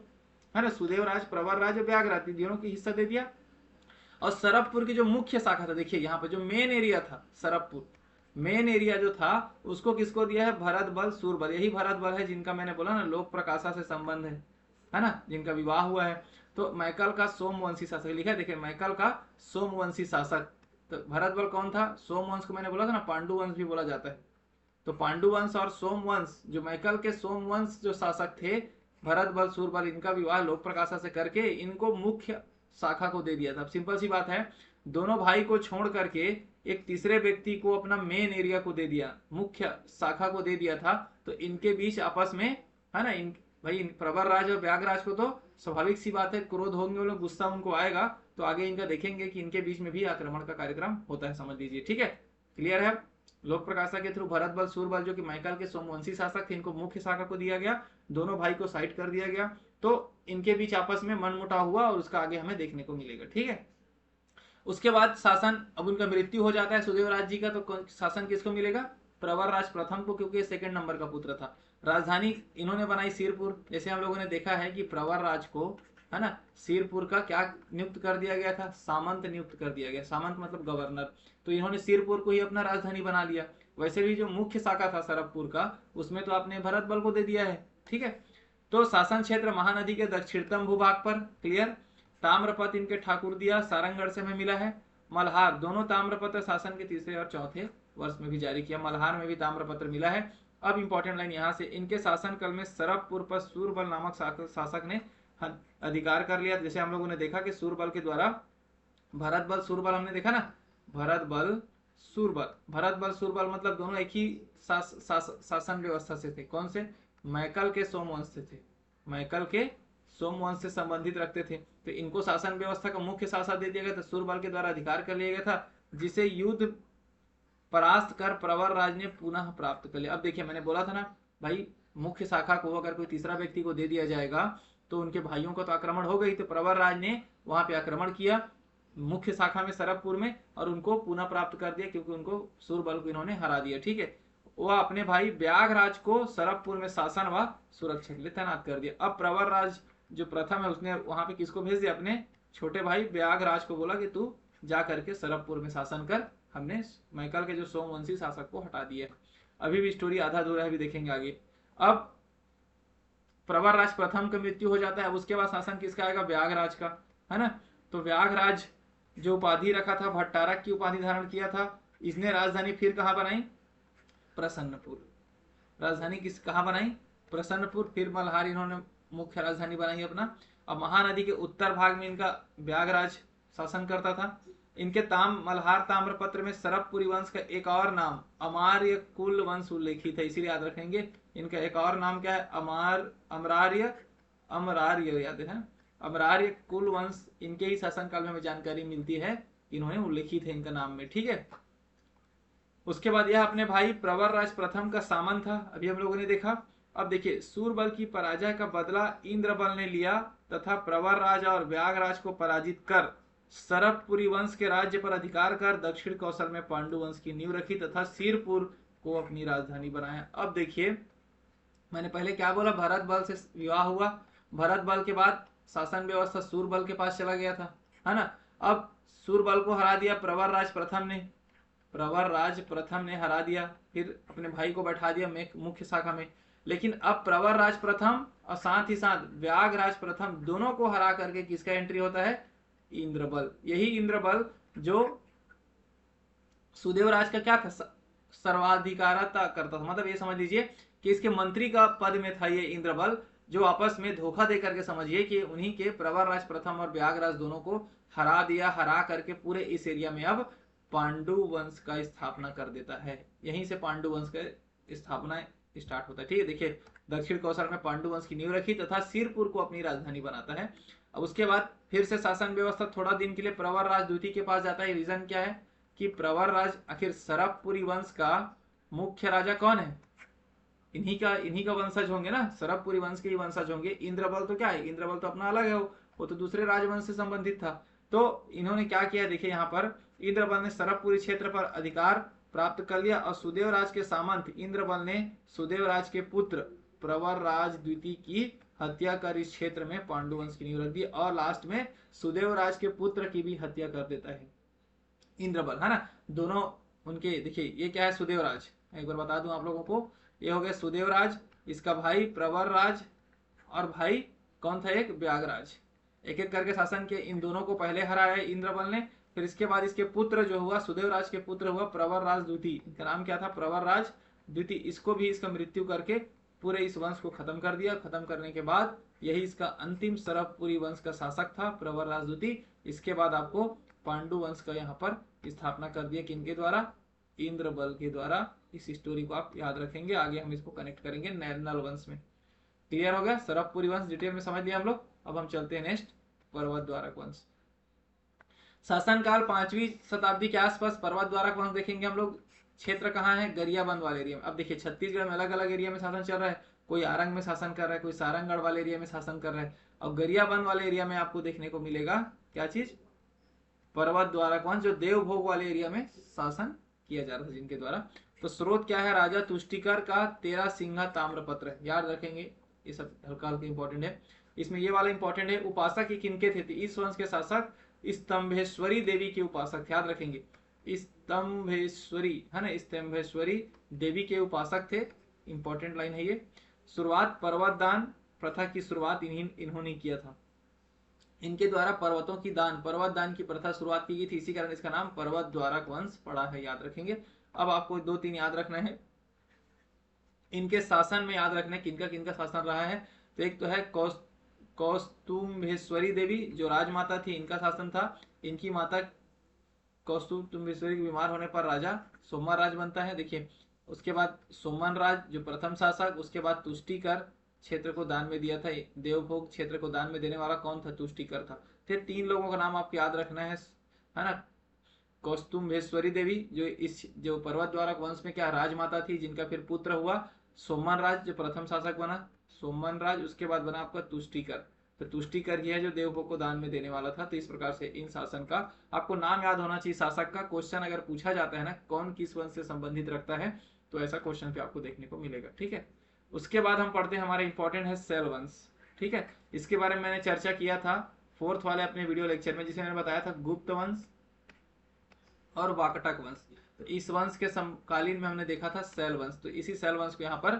है ना, सुदेवराज, प्रवरराज और व्याघराज, दोनों की हिस्सा दे दिया। और सरबपुर की जो मुख्य शाखा था, देखिए यहाँ पे जो मेन एरिया था सरबपुर, मेन एरिया जो था, उसको किसको दिया है, भरत बल, सूरबल। यही भरत बल है जिनका मैंने बोला ना लोक प्रकाशा से संबंध है ना, जिनका विवाह हुआ है। तो मैकल का सोमवंशी शासक लिखा है, देखिए मैकल का सोमवंशी शासक। तो भरत बल कौन था, सोमवंश को मैंने बोला था ना, पांडु वंश भी बोला जाता है। तो पांडु वंश और सोमवंश, जो मैकल के सोमवंश जो शासक थे, भरत बल, सूरबल, इनका विवाह लोक प्रकाशा से करके इनको मुख्य शाखा को दे दिया था। सिंपल सी बात है, दोनों भाई को छोड़ करके एक तीसरे व्यक्ति को अपना मेन एरिया को दे दिया, मुख्य शाखा को दे दिया था। तो इनके बीच आपस में, है ना, भाई प्रवरराज और व्याघराज को तो स्वाभाविक सी बात है, क्रोध होंगे वो लोग, गुस्सा उनको आएगा। तो आगे इनका देखेंगे कि इनके बीच में भी आक्रमण का कार्यक्रम होता है, समझ लीजिए, ठीक है। क्लियर है। लोक प्रकाशा के थ्रू भरत बल, सूरबल, जो कि मैकल के सोमवंशी शासक थे, इनको मुख्य शाखा को दिया गया, दोनों भाई को साइड कर दिया गया। तो इनके बीच आपस में मनमुटाव हुआ, और उसका आगे हमें देखने को मिलेगा, ठीक है। उसके बाद शासन, अब उनका मृत्यु हो जाता है सुदेवराज जी का, तो शासन किसको मिलेगा, प्रवरराज प्रथम को, क्योंकि 2nd नंबर का पुत्र था। राजधानी इन्होंने बनाई सिरपुर। जैसे हम लोगों ने देखा है कि प्रवरराज को, है ना, सिरपुर का क्या नियुक्त कर दिया गया था, सामंत नियुक्त कर दिया गया। सामंत मतलब गवर्नर। तो इन्होंने सिरपुर को ही अपना राजधानी बना लिया। वैसे भी जो मुख्य शाखा था सरबपुर का, उसमें तो आपने भरत बल को दे दिया है, ठीक है। तो शासन क्षेत्र महानदी के दक्षिणतम भूभाग पर। क्लियर। ताम्रपत्र इनके ठाकुर दिया सारंगगढ़ से हमें मिला है। मल्हार, दोनों ताम्रपत्र शासन के 3रे और 4थे वर्ष में भी जारी किया। मल्हार में भी ताम्रपत्र मिला है। अब इंपॉर्टेंट लाइन यहाँ से, इनके शासन काल में सरबपुर पर सूरबल नामक शासक ने अधिकार कर लिया। जैसे हम लोगों ने देखा कि सूरबल के द्वारा, भरत बल, सूरबल हमने देखा ना, भरत बल, सूरबल, भरत बल, सूरबल मतलब दोनों एक ही शासन व्यवस्था से थे। कौन से, मैकल के सोमवंश से थे, मैकल के सोमवंश से संबंधित रखते थे। तो इनको शासन व्यवस्था का मुख्य शासन दे दिया गया था, सूरबल के द्वारा अधिकार कर लिया गया था, जिसे युद्ध परास्त कर प्रवरराज ने पुनः प्राप्त कर लिया। अब देखिए मैंने बोला था ना भाई, मुख्य शाखा को अगर कोई तीसरा व्यक्ति को दे दिया जाएगा तो उनके भाइयों का तो आक्रमण हो गई, तो प्रवर राज ने वहां पे आक्रमण किया मुख्य शाखा में सरभपुर में, और उनको पुनः प्राप्त कर दिया क्योंकि उनको सूरबल को इन्होंने हरा दिया। ठीक है, वह अपने भाई व्याघराज को सरभपुर में शासन व सुरक्षा के लिए तैनात कर दिया। अब प्रवर राज जो प्रथम है उसने वहां पे किसको भेज दिया, अपने छोटे भाई व्याघराज को बोला कि तू जा करके सरभपुर में शासन कर, हमने मैकल के जो सोमवंशी शासक को हटा दिया। अभी भी स्टोरी आधा अधूरा है, भी देखेंगे आगे। अब प्रवर राज प्रथम की मृत्यु हो जाता है, उसके बाद शासन किसका आएगा, व्याघराज का, है ना। तो व्याघराज जो उपाधि रखा था, भट्टारक की उपाधि धारण किया था, इसने राजधानी फिर कहां बनाई, प्रसन्नपुर। राजधानी किस कहां बनाई, प्रसन्नपुर। फिर मल्हार इन्होंने मुख्य राजधानी बनाई अपना। अब महानदी के उत्तर भाग में इनका व्याघराज शासन करता था। इनके मल्हार ताम्रपत्र में सरभपुरी वंश का एक और नाम अमार्य कुल वंश उल्लेखित है, इसीलिए याद रखेंगे। इनका एक और नाम क्या है, अमरार्य याद है, अमरार्य कुल वंश। इनके ही शासनकाल में हमें जानकारी मिलती है, इन्होंने उल्लेखित है इनका नाम में। ठीक है, उसके बाद यह अपने भाई प्रवर राज प्रथम का सामंत था, अभी हम लोगों ने देखा। अब देखिए, सूरबल की पराजय का बदला इंद्रबल ने लिया तथा प्रवर राज और व्याघराज को पराजित कर सरभपुरी वंश के राज्य पर अधिकार कर दक्षिण कौशल में पांडु वंश की नींव रखी तथा सिरपुर को अपनी राजधानी बनाया। अब देखिए, मैंने पहले क्या बोला, भरत बल से विवाह हुआ, भरत बल के बाद शासन व्यवस्था सूरबल के पास चला गया था, है ना। अब सूरबल को हरा दिया प्रवर राज प्रथम ने, प्रवर राज प्रथम ने हरा दिया, फिर अपने भाई को बैठा दिया मुख्य शाखा में। लेकिन अब प्रवर राज प्रथम और साथ ही साथ व्याघराज प्रथम दोनों को हरा करके किसका एंट्री होता है, इंद्रबल। यही इंद्रबल जो सुदेवराज का क्या था, सर्वाधिकारता करता था, मतलब ये समझ लीजिए कि इसके मंत्री का पद में था ये इंद्रबल, जो आपस में धोखा दे करके समझिए कि उन्हीं के प्रवर राज प्रथम और व्याघराज दोनों को हरा दिया, हरा करके पूरे इस एरिया में अब पांडु वंश का स्थापना कर देता है। यहीं से पांडु वंश का स्थापना स्टार्ट होता है। ठीक है, देखिए, दक्षिण कौशल में पांडु वंश की नींव रखी तथा सिरपुर को अपनी राजधानी बनाता है। अब उसके बाद फिर से शासन व्यवस्था थोड़ा दिन के लिए प्रवर राज द्वितीय के पास जाता है। रीजन क्या है कि प्रवर राज आखिर सरभपुरी वंश का मुख्य राजा कौन है, इन्हीं का वंशज होंगे ना, सरभपुरी वंश के ही वंशज होंगे। इंद्रबल तो क्या है, इंद्रबल तो अपना अलग है, वो तो दूसरे राजवंश से संबंधित था। तो इन्होंने क्या किया, देखिए यहाँ पर इंद्रबल ने सरभपुरी क्षेत्र पर अधिकार प्राप्त कर लिया और सुदेवराज के सामंत इंद्रबल ने सुदेवराज के पुत्र प्रवर राज द्वितीय की हत्या कर इस क्षेत्र में पांडु वंश की नींव रख दी, और लास्ट में सुदेवराज के पुत्र की भी हत्या कर देता है इंद्रबल, है ना। दोनों उनके, देखिए ये क्या है, सुदेवराज, एक बार बता दूं आप लोगों को, ये हो गया सुदेवराज, इसका भाई प्रवर राज, और भाई कौन था, एक व्याघराज। एक एक करके शासन के इन दोनों को पहले हराया इंद्रबल ने, फिर इसके बाद इसके पुत्र जो हुआ, सुदेवराज के पुत्र हुआ प्रवर राज द्वितीय, इनका नाम क्या था, प्रवर राज द्वितीय। इसको भी इसका मृत्यु करके पूरे इस वंश को खत्म कर दिया। खत्म करने के बाद यही इसका अंतिम सरभपुरी वंश का शासक था, प्रवर राज द्वितीय। इसके बाद आपको पांडु वंश का यहाँ पर स्थापना कर दिया, किनके द्वारा, इंद्रबल के द्वारा। इस स्टोरी को आप याद रखेंगे, आगे हम इसको कनेक्ट करेंगे नैनल वंश में। क्लियर हो गया, सरभपुरी वंश डिटेल में समझ लिया हम लोग। अब हम चलते हैं नेक्स्ट, पर्वत द्वारक वंश। शासनकाल 5वीं शताब्दी के आसपास पर्वत द्वारक वंश देखेंगे हम लोग। क्षेत्र कहाँ है, गरियाबंद वाले एरिया में। अब देखिए, छत्तीसगढ़ में अलग अलग एरिया में शासन चल रहा है, कोई आरंग में शासन कर रहा है, कोई सारंगगढ़ वाले एरिया में शासन कर रहा है, और गरियाबंद वाले एरिया में आपको देखने को मिलेगा क्या चीज, पर्वत द्वारक वंश, जो देवभोग वाले एरिया में शासन किया जा रहा था जिनके द्वारा। तो स्रोत क्या है, राजा तुष्टिकर का 13 सिंहा ताम्रपत्र, याद रखेंगे, ये सब हल्का हल्का इंपॉर्टेंट है। इसमें ये वाला इंपॉर्टेंट है, उपासक किनके थे, इस वंश के शासक स्तंभेश्वरी देवी के उपासक, याद रखेंगे, स्तंभेश्वरी, है ना, स्तंभेश्वरी देवी के उपासक थे। इंपॉर्टेंट लाइन है ये। शुरुआत पर्वत दान प्रथा की शुरुआत इन्होंने किया था। इनके द्वारा पर्वतों की दान, पर्वत दान की प्रथा शुरुआत की गई थी, इसी कारण इसका नाम पर्वत द्वारक वंश पड़ा है, याद रखेंगे। अब आपको 2-3 याद रखना है, इनके शासन में याद रखना है किनका किनका शासन रहा है। तो एक तो है कौस्तुम्भेश्वरी देवी, जो राजमाता थी, इनका शासन था। इनकी माता कौस्तुम्भेश्वरी के बीमार होने पर राजा सोमन राज बनता है, देखिए। उसके बाद सोमन राज जो प्रथम शासक, उसके बाद तुष्टिकर क्षेत्र को दान में दिया था, देवभोग क्षेत्र को दान में देने वाला कौन था, तुष्टिकर था। फिर 3 लोगों का नाम आपको याद रखना है ना, कौस्तुम्भेश्वरी देवी जो पर्वत द्वारक वंश में क्या राजमाता थी, जिनका फिर पुत्र हुआ सोमन राज, जो प्रथम शासक बना सोमन राज। उसके बाद बना आपका तुष्टिकर, तो तुष्टिकर ही है जो देवभोग को दान में देने वाला था। तो इस प्रकार से इन शासन का आपको नाम याद होना चाहिए। शासक का क्वेश्चन अगर पूछा जाता है ना, कौन किस वंश से संबंधित रखता है, तो ऐसा क्वेश्चन पे आपको देखने को मिलेगा। ठीक है, उसके बाद हम पढ़ते हैं, हमारे इंपॉर्टेंट है शैल वंश। ठीक है, इसके बारे में मैंने चर्चा किया था फोर्थ वाले अपने वीडियो लेक्चर में, जिसमें मैंने बताया था गुप्त वंश और वाकटक वंश। तो इस वंश के समकालीन में हमने देखा था शैल वंश। तो इसी शैल वंश को यहाँ पर,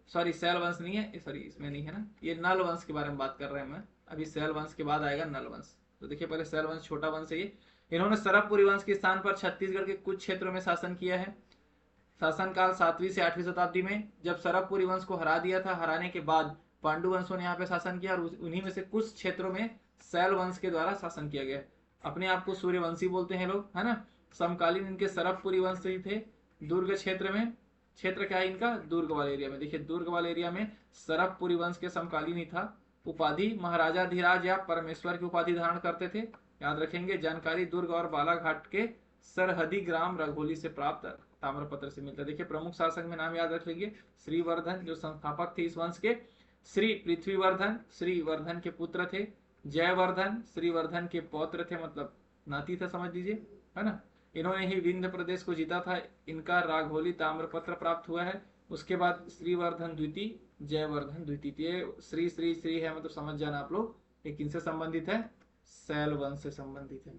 सॉरी शैल वंश नहीं है, सॉरी इसमें नहीं है ना, ये नल वंश के बारे में बात कर रहे हैं मैं। अभी शैल वंश के बाद आएगा नल वंश। तो देखिए पहले शैल वंश छोटा वंश है ये। इन्होंने सरबपुरी वंश के स्थान पर छत्तीसगढ़ के कुछ क्षेत्रों में शासन किया है। शासनकाल 7वीं से 8वीं शताब्दी में, जब सरबपुरी वंश को हरा दिया था, हराने के बाद पांडु वंशों ने यहाँ पे शासन किया, और उन्हीं में से कुछ क्षेत्रों में शैल वंश के द्वारा शासन किया गया। अपने आप को सूर्यवंशी बोलते हैं लोग, है ना। समकालीन इनके सरबपुरी वंश ही थे। दुर्ग क्षेत्र में, क्षेत्र क्या है इनका, दुर्ग वाले एरिया में। देखिए दुर्ग वाले एरिया में सरबपुरी वंश के समकालीन ही था। उपाधि महाराजा धीराज या परमेश्वर की उपाधि धारण करते थे, याद रखेंगे। जानकारी दुर्ग और बालाघाट के सरहदी ग्राम रघोली से प्राप्त ताम्रपत्र से मिलता है। देखिए प्रमुख शासक में नाम याद रख लीजिए, श्रीवर्धन जो संस्थापक थे इस वंश के, श्री पृथ्वीवर्धन श्रीवर्धन के पुत्र थे, जयवर्धन श्रीवर्धन के पौत्र थे, मतलब नाती था समझ लीजिए, है ना। इन्होंने ही विंध्य प्रदेश को जीता था, इनका राघोली ताम्रपत्र प्राप्त हुआ है। उसके बाद श्रीवर्धन द्वितीय, जयवर्धन द्वितीय। ये श्री श्री श्री है, मतलब समझ जाना आप लोग, ये किनसे संबंधित है, शैल वंश से संबंधित है।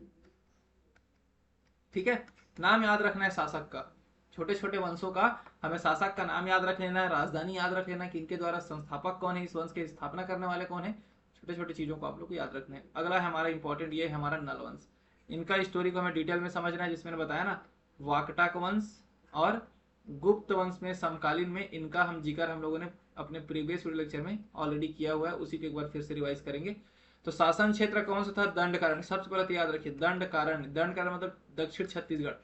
ठीक है, नाम याद रखना है शासक का, छोटे छोटे वंशों का हमें शासक का नाम याद रख लेना है, राजधानी याद रख लेना है कि इनके द्वारा संस्थापक कौन है, इस वंश के स्थापना करने वाले कौन है, छोटे छोटे चीजों को आप लोग को याद रखना है। अगला है हमारा इंपॉर्टेंट, ये है हमारा नल वंश। इनका स्टोरी को हमें डिटेल में समझना है, जिसमें मैंने बताया ना वाकटाक वंश और गुप्त वंश में समकालीन में इनका हम जिक्र हम लोगों ने अपने प्रीवियस वीडियो लेक्चर में ऑलरेडी किया हुआ है, उसी को एक बार फिर से रिवाइज करेंगे। तो शासन क्षेत्र कौन सा था, दंडकारण्य। सबसे पहले तो याद रखिए दंडकारण्य, दंडकारण्य मतलब दक्षिण छत्तीसगढ़।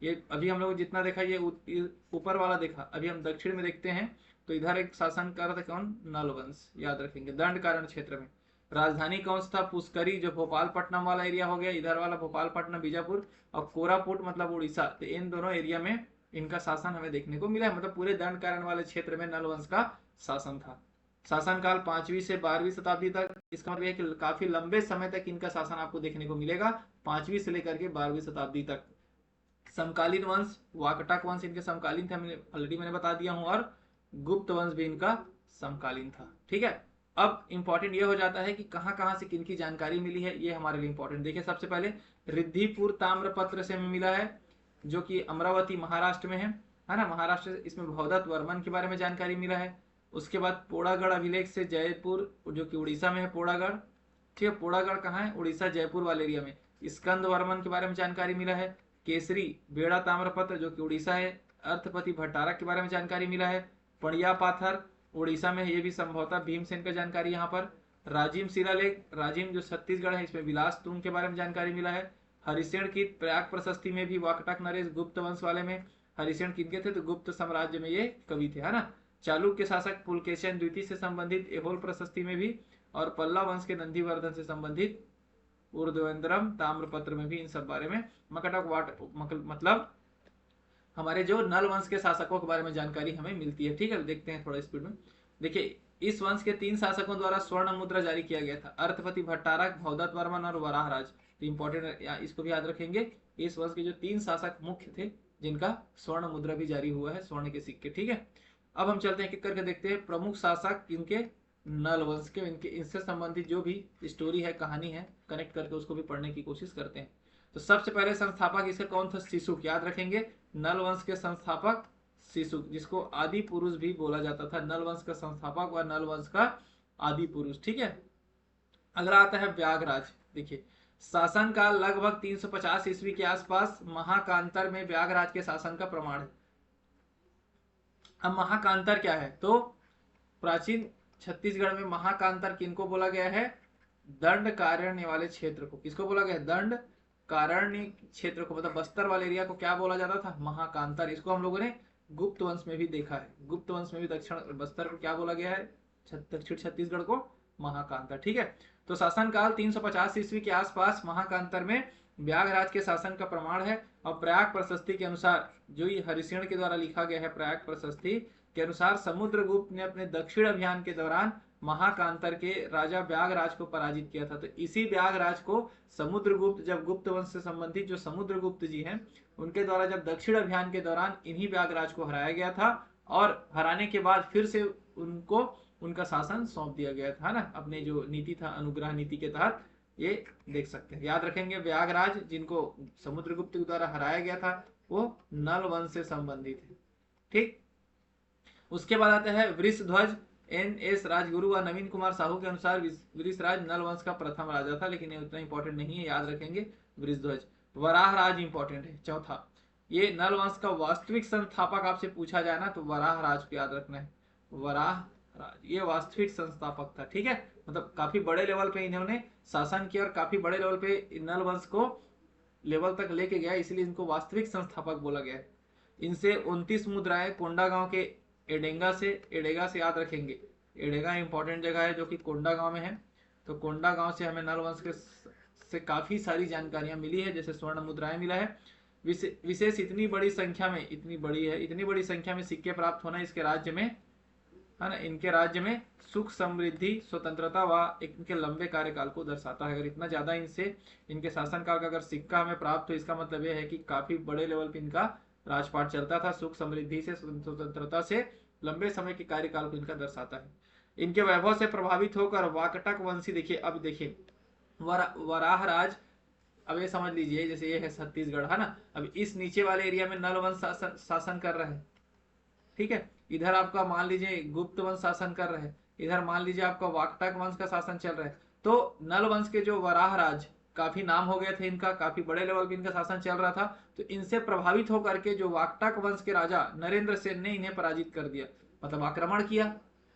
ये अभी हम लोग जितना देखा ये ऊपर वाला देखा, अभी हम दक्षिण में देखते हैं। तो इधर एक शासन कर रहा था कौन, नल वंश, याद रखेंगे दंडकारण्य क्षेत्र में। राजधानी कौन सा था, पुष्करी जो भोपालपट्टनम वाला एरिया हो गया, इधर वाला भोपालपट्टनम बीजापुर, और कोरापुट मतलब उड़ीसा। तो इन दोनों एरिया में इनका शासन हमें देखने को मिला है, मतलब पूरे दंडकारण्य वाले क्षेत्र में नल वंश का शासन था। शासनकाल 5वीं से 12वीं शताब्दी तक, इसका मतलब है कि काफी लंबे समय तक इनका शासन आपको देखने को मिलेगा, 5वीं से लेकर के 12वीं शताब्दी तक। समकालीन वंश वाकटाक वंश इनके समकालीन थे, मैंने बता दिया हूं, और गुप्त वंश भी इनका समकालीन था। ठीक है, अब इंपॉर्टेंट ये हो जाता है कि कहां कहां से किनकी जानकारी मिली है, ये हमारे लिए इंपॉर्टेंट। देखिए सबसे पहले रिद्धिपुर ताम्रपत्र से हमें मिला है, जो कि अमरावती महाराष्ट्र में है ना, महाराष्ट्र। इसमें भवदत्त वर्मन के बारे में जानकारी मिला है। उसके बाद पोड़ागढ़ अभिलेख से जयपुर, जो कि उड़ीसा में है पोड़ागढ़। ठीक है, पोड़ागढ़ कहाँ है, उड़ीसा जयपुर वाले एरिया में। स्कंद वर्मन के बारे में जानकारी मिला है। केसरी बेड़ा ताम्रपत्र जो कि उड़ीसा है। अर्थपति भट्टारा के बारे में जानकारी मिला है। पणिया पाथर उड़ीसा में है, ये भी संभवतः भीमसेन का जानकारी यहाँ पर। राजिम शिलालेख, राजिम जो छत्तीसगढ़ है, इसमें विलास तुंग के बारे में जानकारी मिला है। हरिसेन की प्रयाग प्रशस्ति में भी वाकटाक नरेश गुप्त वंश वाले में। हरिसेन किनके थे, तो गुप्त साम्राज्य में ये कवि थे, है ना। चालुक्य शासक पुलकेशिन द्वितीय से संबंधित एहोल प्रशस्ति में भी, और पल्ला वंश के नंदीवर्धन से संबंधित उर्ध्वेंद्रम ताम्रपत्र में भी इन सब बारे में मतलब हमारे जो नल वंश के शासकों के बारे में जानकारी हमें मिलती है। ठीक है, देखते हैं थोड़ा स्पीड में। देखिए इस वंश के 3 शासकों द्वारा स्वर्ण मुद्रा जारी किया गया था, अर्थपति भट्टारक, भवदत्त वर्मन और वराहराज। तो इंपॉर्टेंट, इसको भी याद रखेंगे। इस वंश के जो 3 शासक मुख्य थे, जिनका स्वर्ण मुद्रा भी जारी हुआ है, स्वर्ण के सिक्के। ठीक है, अब हम चलते हैं एक करके देखते हैं प्रमुख शासक इनके नल वंश के, इनके इनसे संबंधित जो भी स्टोरी है, कहानी है, कनेक्ट करके उसको भी पढ़ने की कोशिश करते हैं। तो सबसे पहले संस्थापक इसका कौन था, शिशुक। याद रखेंगे नल वंश के संस्थापक शिशुक, जिसको आदि पुरुष भी बोला जाता था। नल वंश का संस्थापक व नल वंश का आदि पुरुष। ठीक है, अगला आता है व्याघराज। देखिए शासन का लगभग 350 ईस्वी के आसपास महाकांतर में व्याघराज के शासन का प्रमाण है। अब महाकांतर क्या है, तो प्राचीन छत्तीसगढ़ में महाकांतर किनको बोला गया है, दंडकारण्य वाले क्षेत्र को। किसको बोला गया, दंडकारण्य क्षेत्र को, मतलब बस्तर वाले एरिया को क्या बोला जाता था, महाकांतर। इसको हम लोगों ने गुप्त वंश में भी देखा है। गुप्त वंश में भी दक्षिण बस्तर को क्या बोला गया है, दक्षिण छत्तीसगढ़ को महाकांतर। ठीक है, तो शासनकाल 350 ईस्वी के आसपास महाकांतर में व्याघराज के शासन का प्रमाण है। और प्रयाग प्रशस्ति के अनुसार, जो ये हरिसेन के द्वारा लिखा गया है, प्रयाग प्रशस्ति के अनुसार समुद्रगुप्त ने अपने दक्षिण अभियान के दौरान महाकांतर के राजा व्यागराज को पराजित किया था। तो इसी व्यागराज को समुद्रगुप्त, जब गुप्त वंश से संबंधित जो समुद्रगुप्त जी हैं उनके द्वारा जब दक्षिण अभियान के दौरान इन्हीं व्यागराज को हराया गया था, और हराने के बाद फिर से उनको उनका शासन सौंप दिया गया था ना, अपने जो नीति था अनुग्रह नीति के तहत। ये देख सकते हैं, याद रखेंगे व्यागराज जिनको समुद्रगुप्त के द्वारा हराया गया था वो नल वंश से संबंधित है। ठीक, उसके बाद आता है वृषध्वज। NS राजगुरु व नवीन कुमार साहू के अनुसार वृषराज नल वंश का प्रथम राजा था, लेकिन ये उतना इंपॉर्टेंट नहीं है, याद रखेंगे वृषध्वज। वराह राज इंपॉर्टेंट है, चौथा। ये नल वंश का वास्तविक संस्थापक आपसे पूछा जाए ना तो वराह राज को याद रखना है। वराह राज ये वास्तविक संस्थापक था। ठीक है, मतलब काफी बड़े लेवल पे इन्होंने शासन किया और काफी बड़े लेवल पे नल वंश को लेवल तक लेके गया, इसलिए इनको वास्तविक संस्थापक बोला गया है। इनसे 29 मुद्राएं कोंडागांव के एडेगा से याद रखेंगे। एडेगा इंपॉर्टेंट जगह है जो कि कोंडागांव में है। तो कोंडागांव से हमें नल वंश के से काफी सारी जानकारियां मिली है, जैसे स्वर्ण मुद्राएं मिला है। विशेष इतनी बड़ी संख्या में सिक्के प्राप्त होना इसके राज्य में, है ना, इनके राज्य में सुख समृद्धि स्वतंत्रता व इनके लंबे कार्यकाल को दर्शाता है। अगर इतना ज्यादा इनसे इनके शासनकाल का अगर सिक्का हमें प्राप्त हो, इसका मतलब यह है कि काफी बड़े लेवल पे इनका राजपाट चलता था, सुख समृद्धि से स्वतंत्रता से लंबे समय के कार्यकाल को इनका दर्शाता है। इनके वैभव से प्रभावित होकर वाकटक वंशी, देखिए अब देखिए वराह राज, अब ये समझ लीजिए जैसे ये है छत्तीसगढ़, है ना, अब इस नीचे वाले एरिया में नल वंश शासन कर रहे हैं। ठीक है, इधर आपका मान लीजिए गुप्त वंश शासन कर रहे हैं, इधर मान लीजिए आपका वाकटक वंश का शासन चल रहा है। तो नल वंश के जो वराह राज, काफी नाम हो गए थे इनका, काफी बड़े लेवल पे इनका शासन चल रहा था। तो इनसे प्रभावित होकर के जो वाकटक वंश के राजा नरेंद्र सेन ने इन्हें पराजित कर दिया, मतलब आक्रमण किया।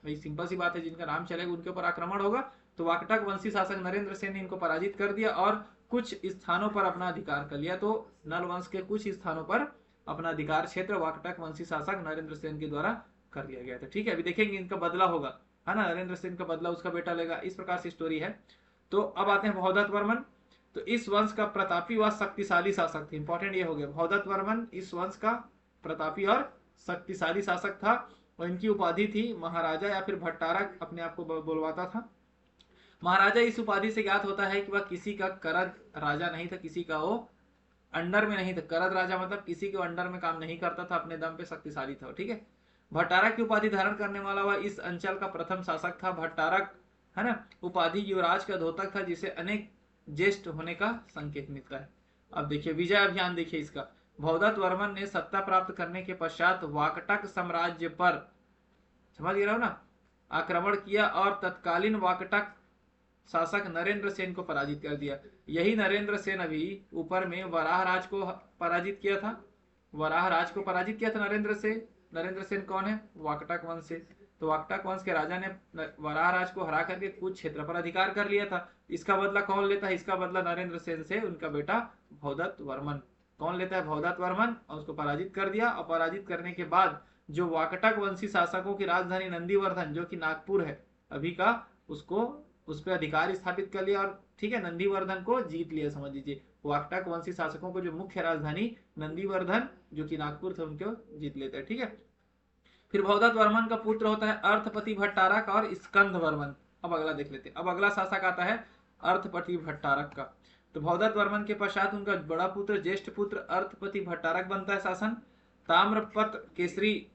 भाई सिंपल सी बात है, जिनका नाम चलेगा उनके ऊपर आक्रमण होगा। तो वाकटक वंशी शासक नरेंद्र सेन ने इनको पराजित कर दिया और कुछ स्थानों पर अपना अधिकार कर लिया। तो नल वंश के कुछ स्थानों पर अपना अधिकार क्षेत्र वाकटक वंशी शासक नरेंद्र सेन के द्वारा कर लिया गया था। ठीक है, अभी देखेंगे इनका बदला होगा, है ना, नरेंद्र सेन का बदला उसका बेटा लेगा, इस प्रकार से स्टोरी है। तो अब आते हैं भौदत्त वर्मन। तो इस वंश का प्रतापी व शक्तिशाली शासक थे, इंपॉर्टेंट ये हो गया, भौदत्त वर्मन इस वंश का प्रतापी और शक्तिशाली शासक था। और इनकी उपाधि थी महाराजा या फिर भट्टारक, अपने आप को बोलवाता था। महाराजा इस उपाधि से ज्ञात होता है कि वह किसी का करद राजा नहीं था, किसी का वो अंडर में नहीं था। करद राजा मतलब किसी के अंडर में काम नहीं करता था, अपने दम पे शक्तिशाली था। ठीक है, भट्टारक की उपाधि धारण करने वाला वह इस अंचल का प्रथम शासक था। भट्टारक, है ना, उपाधि युवराज का धोतक था, जिसे अनेक ज्येष्ठ होने का संकेत मिलता है। अब देखिए विजय अभियान, देखिए इसका, भौदत्त वर्मन ने सत्ता प्राप्त करने के पश्चात वाकटक साम्राज्य पर, समझ गए हो ना, आक्रमण किया और तत्कालीन वाकटक शासक नरेंद्र सेन को पराजित कर दिया। यही नरेंद्र सेन अभी ऊपर में वराह राज को पराजित किया था, वराह राज को पराजित किया था नरेंद्र सेन। नरेंद्र सेन कौन है? वाकटक वंश से। तो वाकटक वंश के राजा ने वराह राज को हरा करके कुछ क्षेत्र पर अधिकार कर लिया था। इसका बदला कौन लेता है? इसका बदला नरेंद्र सेन से उनका बेटा भौदत्त वर्मन। कौन लेता है? भौदत्त वर्मन, और उसको पराजित कर दिया। और पराजित करने के बाद जो वाकटक वंशी शासकों की राजधानी नंदीवर्धन, जो कि नागपुर है अभी का, उसको उस पर अधिकार स्थापित कर लिया और ठीक है नंदीवर्धन को जीत लिया। समझ लीजिए वाकटक वंशी शासकों को जो मुख्य राजधानी नंदीवर्धन जो कि नागपुर थे उनको जीत लेते हैं। ठीक है, फिर भौदत्त वर्मन का पुत्र होता है अर्थपति भट्टारक और स्कंद वर्मन। अब अगला देख लेते हैं। अब अगला शासक आता है अर्थपति भट्टारक का। तो भौदत्त वर्मन के पश्चात उनका बड़ा पुत्र, ज्येष्ठ पुत्र अर्थपति भट्टारक बनता है शासन। ताम्रपत्र केसरी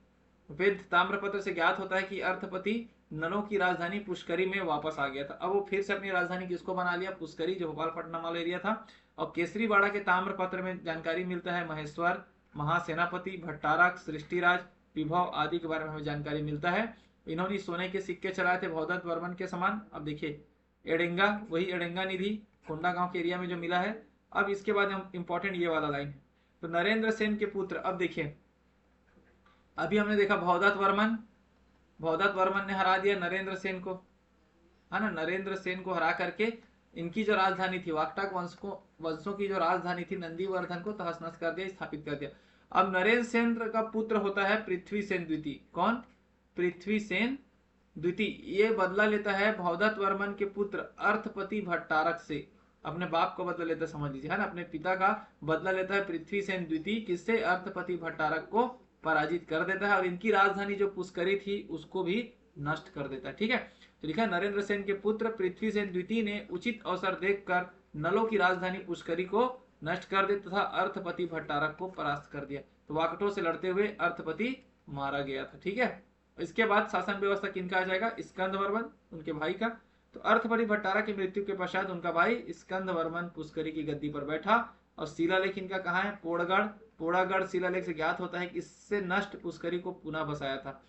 वेद ताम्रपत्र से ज्ञात होता है कि अर्थपति नलों की राजधानी पुष्करी में वापस आ गया था। अब वो फिर से अपनी राजधानी किसको बना लिया? पुष्करी, जो भोपालपट्टनम वाला एरिया था। और केसरीवाड़ा के ताम्रपत्र में जानकारी मिलता है महेश्वर, महासेनापति, भट्टारक, सृष्टिराज, विभव आदि के बारे में हमें जानकारी मिलता है। इन्होंने सोने के सिक्के चलाए थे भौदत्त वर्मन के समान। अब देखिए एडेंगा, वही एडेंगा निधि कोंडागांव के एरिया में जो मिला है। अब इसके बाद हम इंपॉर्टेंट ये वाला लाइन है, तो नरेंद्र सेन के पुत्र। अब देखिए अभी हमने देखा भौदत्त वर्मन ने हरा दिया नरेंद्र सेन को, है ना। नरेंद्र सेन को हरा करके इनकी जो राजधानी थी वाकटक वंशों की जो राजधानी थी नंदीवर्धन को तहस नहस कर दिया, स्थापित कर दिया। अब नरेंद्र सेन का पुत्र होता है पृथ्वी सेन द्वितीय। कौन? पृथ्वी सेन द्वितीय। ये बदला लेता है भौदत्त वर्मन के पुत्र अर्थपति भट्टारक से, अपने बाप को बदला लेता, समझ लीजिए, है ना, अपने पिता का बदला लेता है पृथ्वी सेन द्वितीय। किससे? अर्थपति भट्टारक को पराजित कर देता है और इनकी राजधानी जो पुष्करी थी उसको भी नष्ट कर देता है। ठीक है, तो लिखा नरेंद्र सेन के पुत्र पृथ्वीसेन द्वितीय ने उचित अवसर देखकर नलों की राजधानी पुष्करी को नष्ट कर दिया तथा अर्थपति भट्टारक को परास्त कर दिया। तो वाकटों से लड़ते हुए अर्थपति मारा गया था। ठीक है, इसके बाद शासन व्यवस्था किनका आ जाएगा, स्कंदवर्मन, उनके भाई का। तो अर्थपति भट्टारक की मृत्यु के पश्चात उनका भाई स्कंदवर्मन पुष्करी की गद्दी पर बैठा। और शिलालेख इनका कहाँ है, पोड़गढ़। पोड़ागढ़ शिलालेख से ज्ञात होता है कि इससे नष्ट पुष्करी को पुनः बसाया था।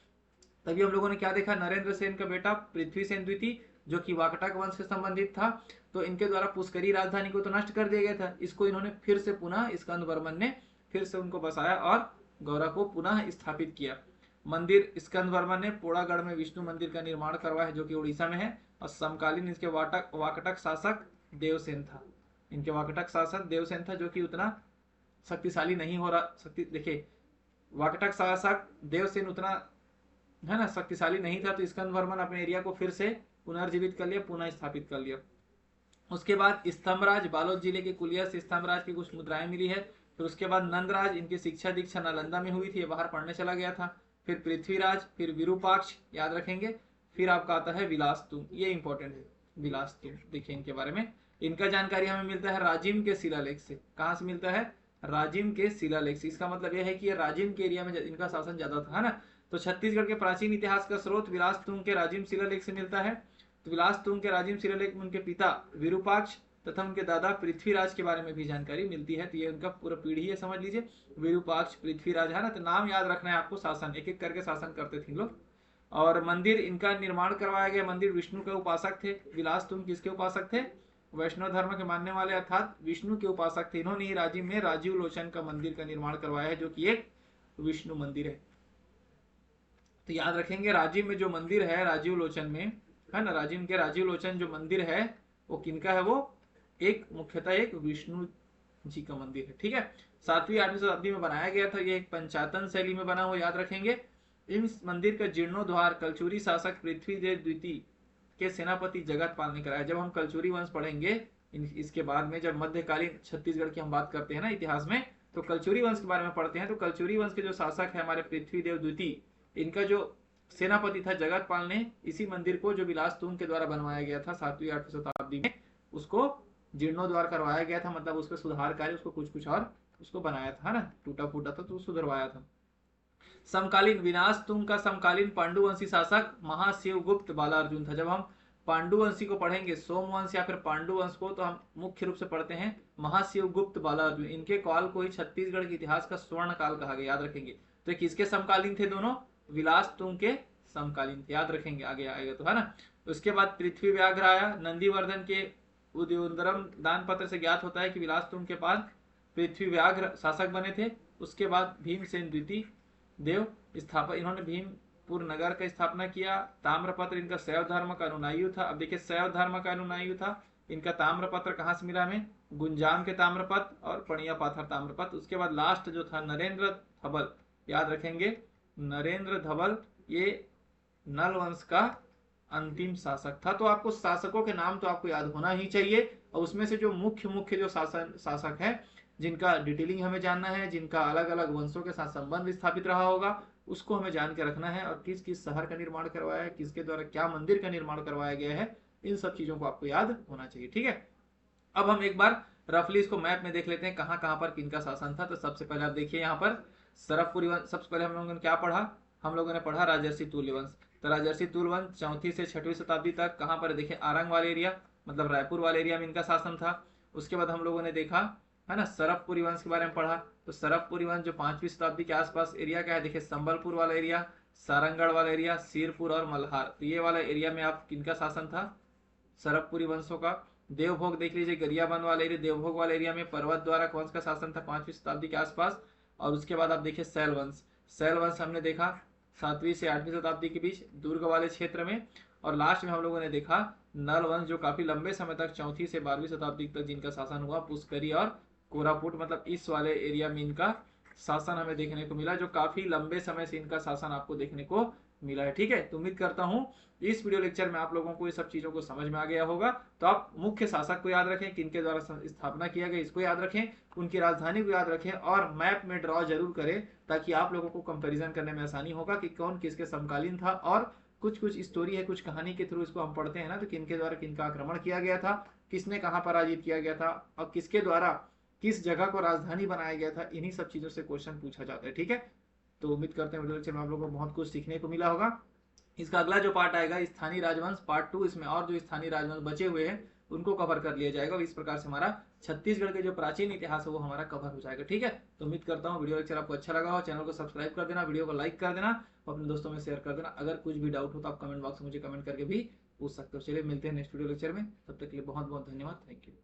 तभी हम लोगों ने क्या देखा, नरेंद्र सेन का बेटा पृथ्वीसेन द्वितीय जो कि वाकटक वंश से संबंधित था, तो इनके द्वारा पुष्करी राजधानी को तो नष्ट कर दिया गया था, इसको इन्होंने फिर से पुनः स्कंदवर्मन ने फिर से उनको बसाया और गौरा को पुनः स्थापित किया। मंदिर स्कंदवर्मन ने पोड़ागढ़ में विष्णु मंदिर का निर्माण करवाया जो कि उड़ीसा में है। और समकालीन इसके वाकटक शासक देवसेन था। इनके वाकटक शासक देवसेन था जो कि उतना शक्तिशाली नहीं हो रहा। देखिए, वाकटक शासक देवसेन उतना है ना शक्तिशाली नहीं था, तो स्कंदवर्मन अपने एरिया को फिर से पुनर्जीवित कर लिया, पुनः स्थापित कर लिया। उसके बाद स्तंभराज, बालोद जिले के कुलिया से स्तंभराज की कुछ मुद्राएं मिली है। फिर उसके बाद नंदराज, इनकी शिक्षा दीक्षा नालंदा में हुई थी, बाहर पढ़ने चला गया था। फिर पृथ्वीराज, फिर विरूपाक्ष, याद रखेंगे। फिर आपका आता है विलासतुंग, ये इंपॉर्टेंट है विलासतुंग। देखिए इनके बारे में, इनका जानकारी हमें मिलता है राजिम के शिलालेख से। कहाँ से मिलता है, राजिम के शिलालेख से। इसका मतलब यह है कि ये राजिम के एरिया में इनका शासन ज्यादा था, है ना। तो छत्तीसगढ़ के प्राचीन इतिहास का स्रोत विलासतुंग के राजिम शिलालेख से मिलता है। तो विलासतुंग के राजिम शिलालेख में उनके पिता विरूपाक्ष तथा उनके दादा पृथ्वीराज के बारे में भी जानकारी मिलती है। तो ये उनका पूरा पीढ़ी है, समझ लीजिए, विरूपाक्ष, पृथ्वीराज, है ना। तो नाम याद रखना है आपको, शासन एक एक करके शासन करते थे लोग। और मंदिर इनका निर्माण करवाया गया। मंदिर विष्णु के उपासक थे। विलासतुंग किसके उपासक थे, वैष्णव धर्म के मानने वाले अर्थात विष्णु के उपासक थे। इन्होंने ही राजिम में राजीव लोचन का मंदिर का निर्माण करवाया है जो कि एक विष्णु मंदिर है। तो याद रखेंगे राजिम में जो मंदिर है राजीव लोचन में, है ना, राजिम के राजीव लोचन जो मंदिर है वो किनका है, वो एक मुख्यतः एक विष्णु जी का मंदिर है। ठीक है, 7वीं 8वीं शताब्दी में बनाया गया था। ये एक पंचातन शैली में बना हुआ, याद रखेंगे। इस मंदिर का जीर्णोद्धार कलचुरी शासक पृथ्वीदेव द्वितीय के सेनापति जगतपाल ने कराया। जब हम कलचुरी वंश पढ़ेंगे इसके बाद में, जब मध्यकालीन छत्तीसगढ़ की हम बात करते हैं ना इतिहास में, तो कलचुरी वंश के बारे में पढ़ते हैं। तो कलचुरी वंश के जो शासक है हमारे पृथ्वीदेव द्वितीय, इनका जो सेनापति था जगतपाल ने इसी मंदिर को जो विलासतुंग के द्वारा बनवाया गया था 7वीं 8वीं शताब्दी में, उसको जीर्णोद्धार करवाया गया था। मतलब उसके सुधार कार्य, उसको कुछ और उसको बनाया था, ना, टूटा फूटा था तो सुधरवाया था। समकालीन विनाशतुंग का समकालीन पांडुवंशी शासक महाशिवगुप्त बालार्जुन था। जब हम पांडुवंशी को पढ़ेंगे, सोमवंश या फिर पांडुवंश को, तो हम मुख्य रूप से पढ़ते हैं महाशिवगुप्त बालार्जुन। इनके काल को ही छत्तीसगढ़ के इतिहास का स्वर्ण काल कहा गया, याद रखेंगे। तो किसके समकालीन थे दोनों, विलासतुंग के समकालीन थे, याद रखेंगे, आगे आएगा तो, है ना। उसके बाद पृथ्वी व्याघ्र आया। नंदीवर्धन के उद्योदरम दान पत्र से ज्ञात होता है कि विलासतुंग के पास पृथ्वी व्याघ्र शासक बने थे। उसके बाद भीमसेन द्वितीय देव स्थापक, इन्होंने भीमपुर नगर का स्थापना किया। ताम्रपत्र इनका शैव धर्म का अनुनायी था। अब देखिए, शैव धर्म का अनुनायी था। इनका ताम्रपत्र कहाँ से मिला हमें, गुंजाम के ताम्रपत्र और पणिया पाथर ताम्रपत्र। उसके बाद लास्ट जो था नरेंद्र धबल, याद रखेंगे, नरेंद्र धबल, ये नल वंश का अंतिम शासक था। तो आपको शासकों के नाम तो आपको याद होना ही चाहिए, और उसमें से जो मुख्य जो शासक है जिनका डिटेलिंग हमें जानना है, जिनका अलग अलग वंशों के साथ संबंध स्थापित रहा होगा, उसको हमें जान के रखना है। और किस किस शहर का निर्माण करवाया है, किसके द्वारा क्या मंदिर का निर्माण करवाया गया है, इन सब चीजों को आपको याद होना चाहिए। ठीक है, अब हम एक बार रफली इसको मैप में देख लेते हैं कहाँ कहाँ पर किनका शासन था। तो सबसे पहले आप देखिए यहाँ पर सरफपुरी वंश। सबसे पहले हम लोगों ने क्या पढ़ा, हम लोगों ने पढ़ा राजर्षि तुल्य वंश। तो राजर्षि तुल्य वंश 4वीं से 6वीं शताब्दी तक कहाँ पर, देखिए आरंग वाले एरिया, मतलब रायपुर वाले एरिया में इनका शासन था। उसके बाद हम लोगों ने देखा, है ना, सरफपुरी वंश के बारे में पढ़ा। तो सरफपुरी वंश जो 5वीं शताब्दी के आसपास एरिया का है, देखिए संबलपुर वाला एरिया, सारंगढ़ वाला एरिया, सिरपुर और मल्हार, तो ये वाला एरिया में आप किनका शासन था, सरफपुरी वंशों का। देवभोग देख लीजिए, गरियाबंद वाले एरिया, देवभोग वाले एरिया में पर्वत द्वारा वंश का शासन था 5वीं शताब्दी के आसपास। और उसके बाद आप देखिए शैल वंश। शैल वंश हमने देखा 7वीं से 8वीं शताब्दी के बीच दुर्ग वाले क्षेत्र में। और लास्ट में हम लोगों ने देखा नल वंश, जो काफी लंबे समय तक 4वीं से 12वीं शताब्दी तक जिनका शासन हुआ, पुष्करी और कोरापुट, मतलब इस वाले एरिया में इनका शासन हमें देखने को मिला, जो काफी लंबे समय से इनका शासन आपको देखने को मिला है। ठीक है, तो उम्मीद करता हूं इस वीडियो लेक्चर में आप लोगों को ये सब चीजों को समझ में आ गया होगा। तो आप मुख्य शासक को याद रखें, किनके द्वारा स्थापना किया गया इसको याद रखें, उनकी राजधानी को याद रखें, और मैप में ड्रॉ जरूर करें, ताकि आप लोगों को कंपैरिजन करने में आसानी होगा कि कौन किसके समकालीन था और कुछ कुछ स्टोरी है, कुछ कहानी के थ्रू इसको हम पढ़ते हैं ना, तो किनके द्वारा किनका आक्रमण किया गया था, किसने कहाँ पराजित किया गया था, और किसके द्वारा किस जगह को राजधानी बनाया गया था, इन्हीं सब चीजों से क्वेश्चन पूछा जाता है। ठीक है, तो उम्मीद करते हैं वीडियो लेक्चर में आप लोगों को बहुत कुछ सीखने को मिला होगा। इसका अगला जो पार्ट आएगा स्थानीय राजवंश पार्ट 2, इसमें और जो स्थानीय राजवंश बचे हुए हैं उनको कवर कर लिया जाएगा। इस प्रकार से हमारा छत्तीसगढ़ के जो प्राचीन इतिहास है वो हमारा कवर हो जाएगा। ठीक है, तो उम्मीद करता हूँ वीडियो लेक्चर आपको अच्छा लगा हो। चैनल को सब्सक्राइब कर देना, वीडियो को लाइक कर देना, अपने दोस्तों में शेयर कर देना। अगर कुछ भी डाउट हो तो आप कमेंट बॉक्स में मुझे कमेंट करके भी पूछ सकते हो। चलिए मिलते हैं नेक्स्ट वीडियो लेक्चर में, तब तक के लिए बहुत बहुत धन्यवाद। Thank you.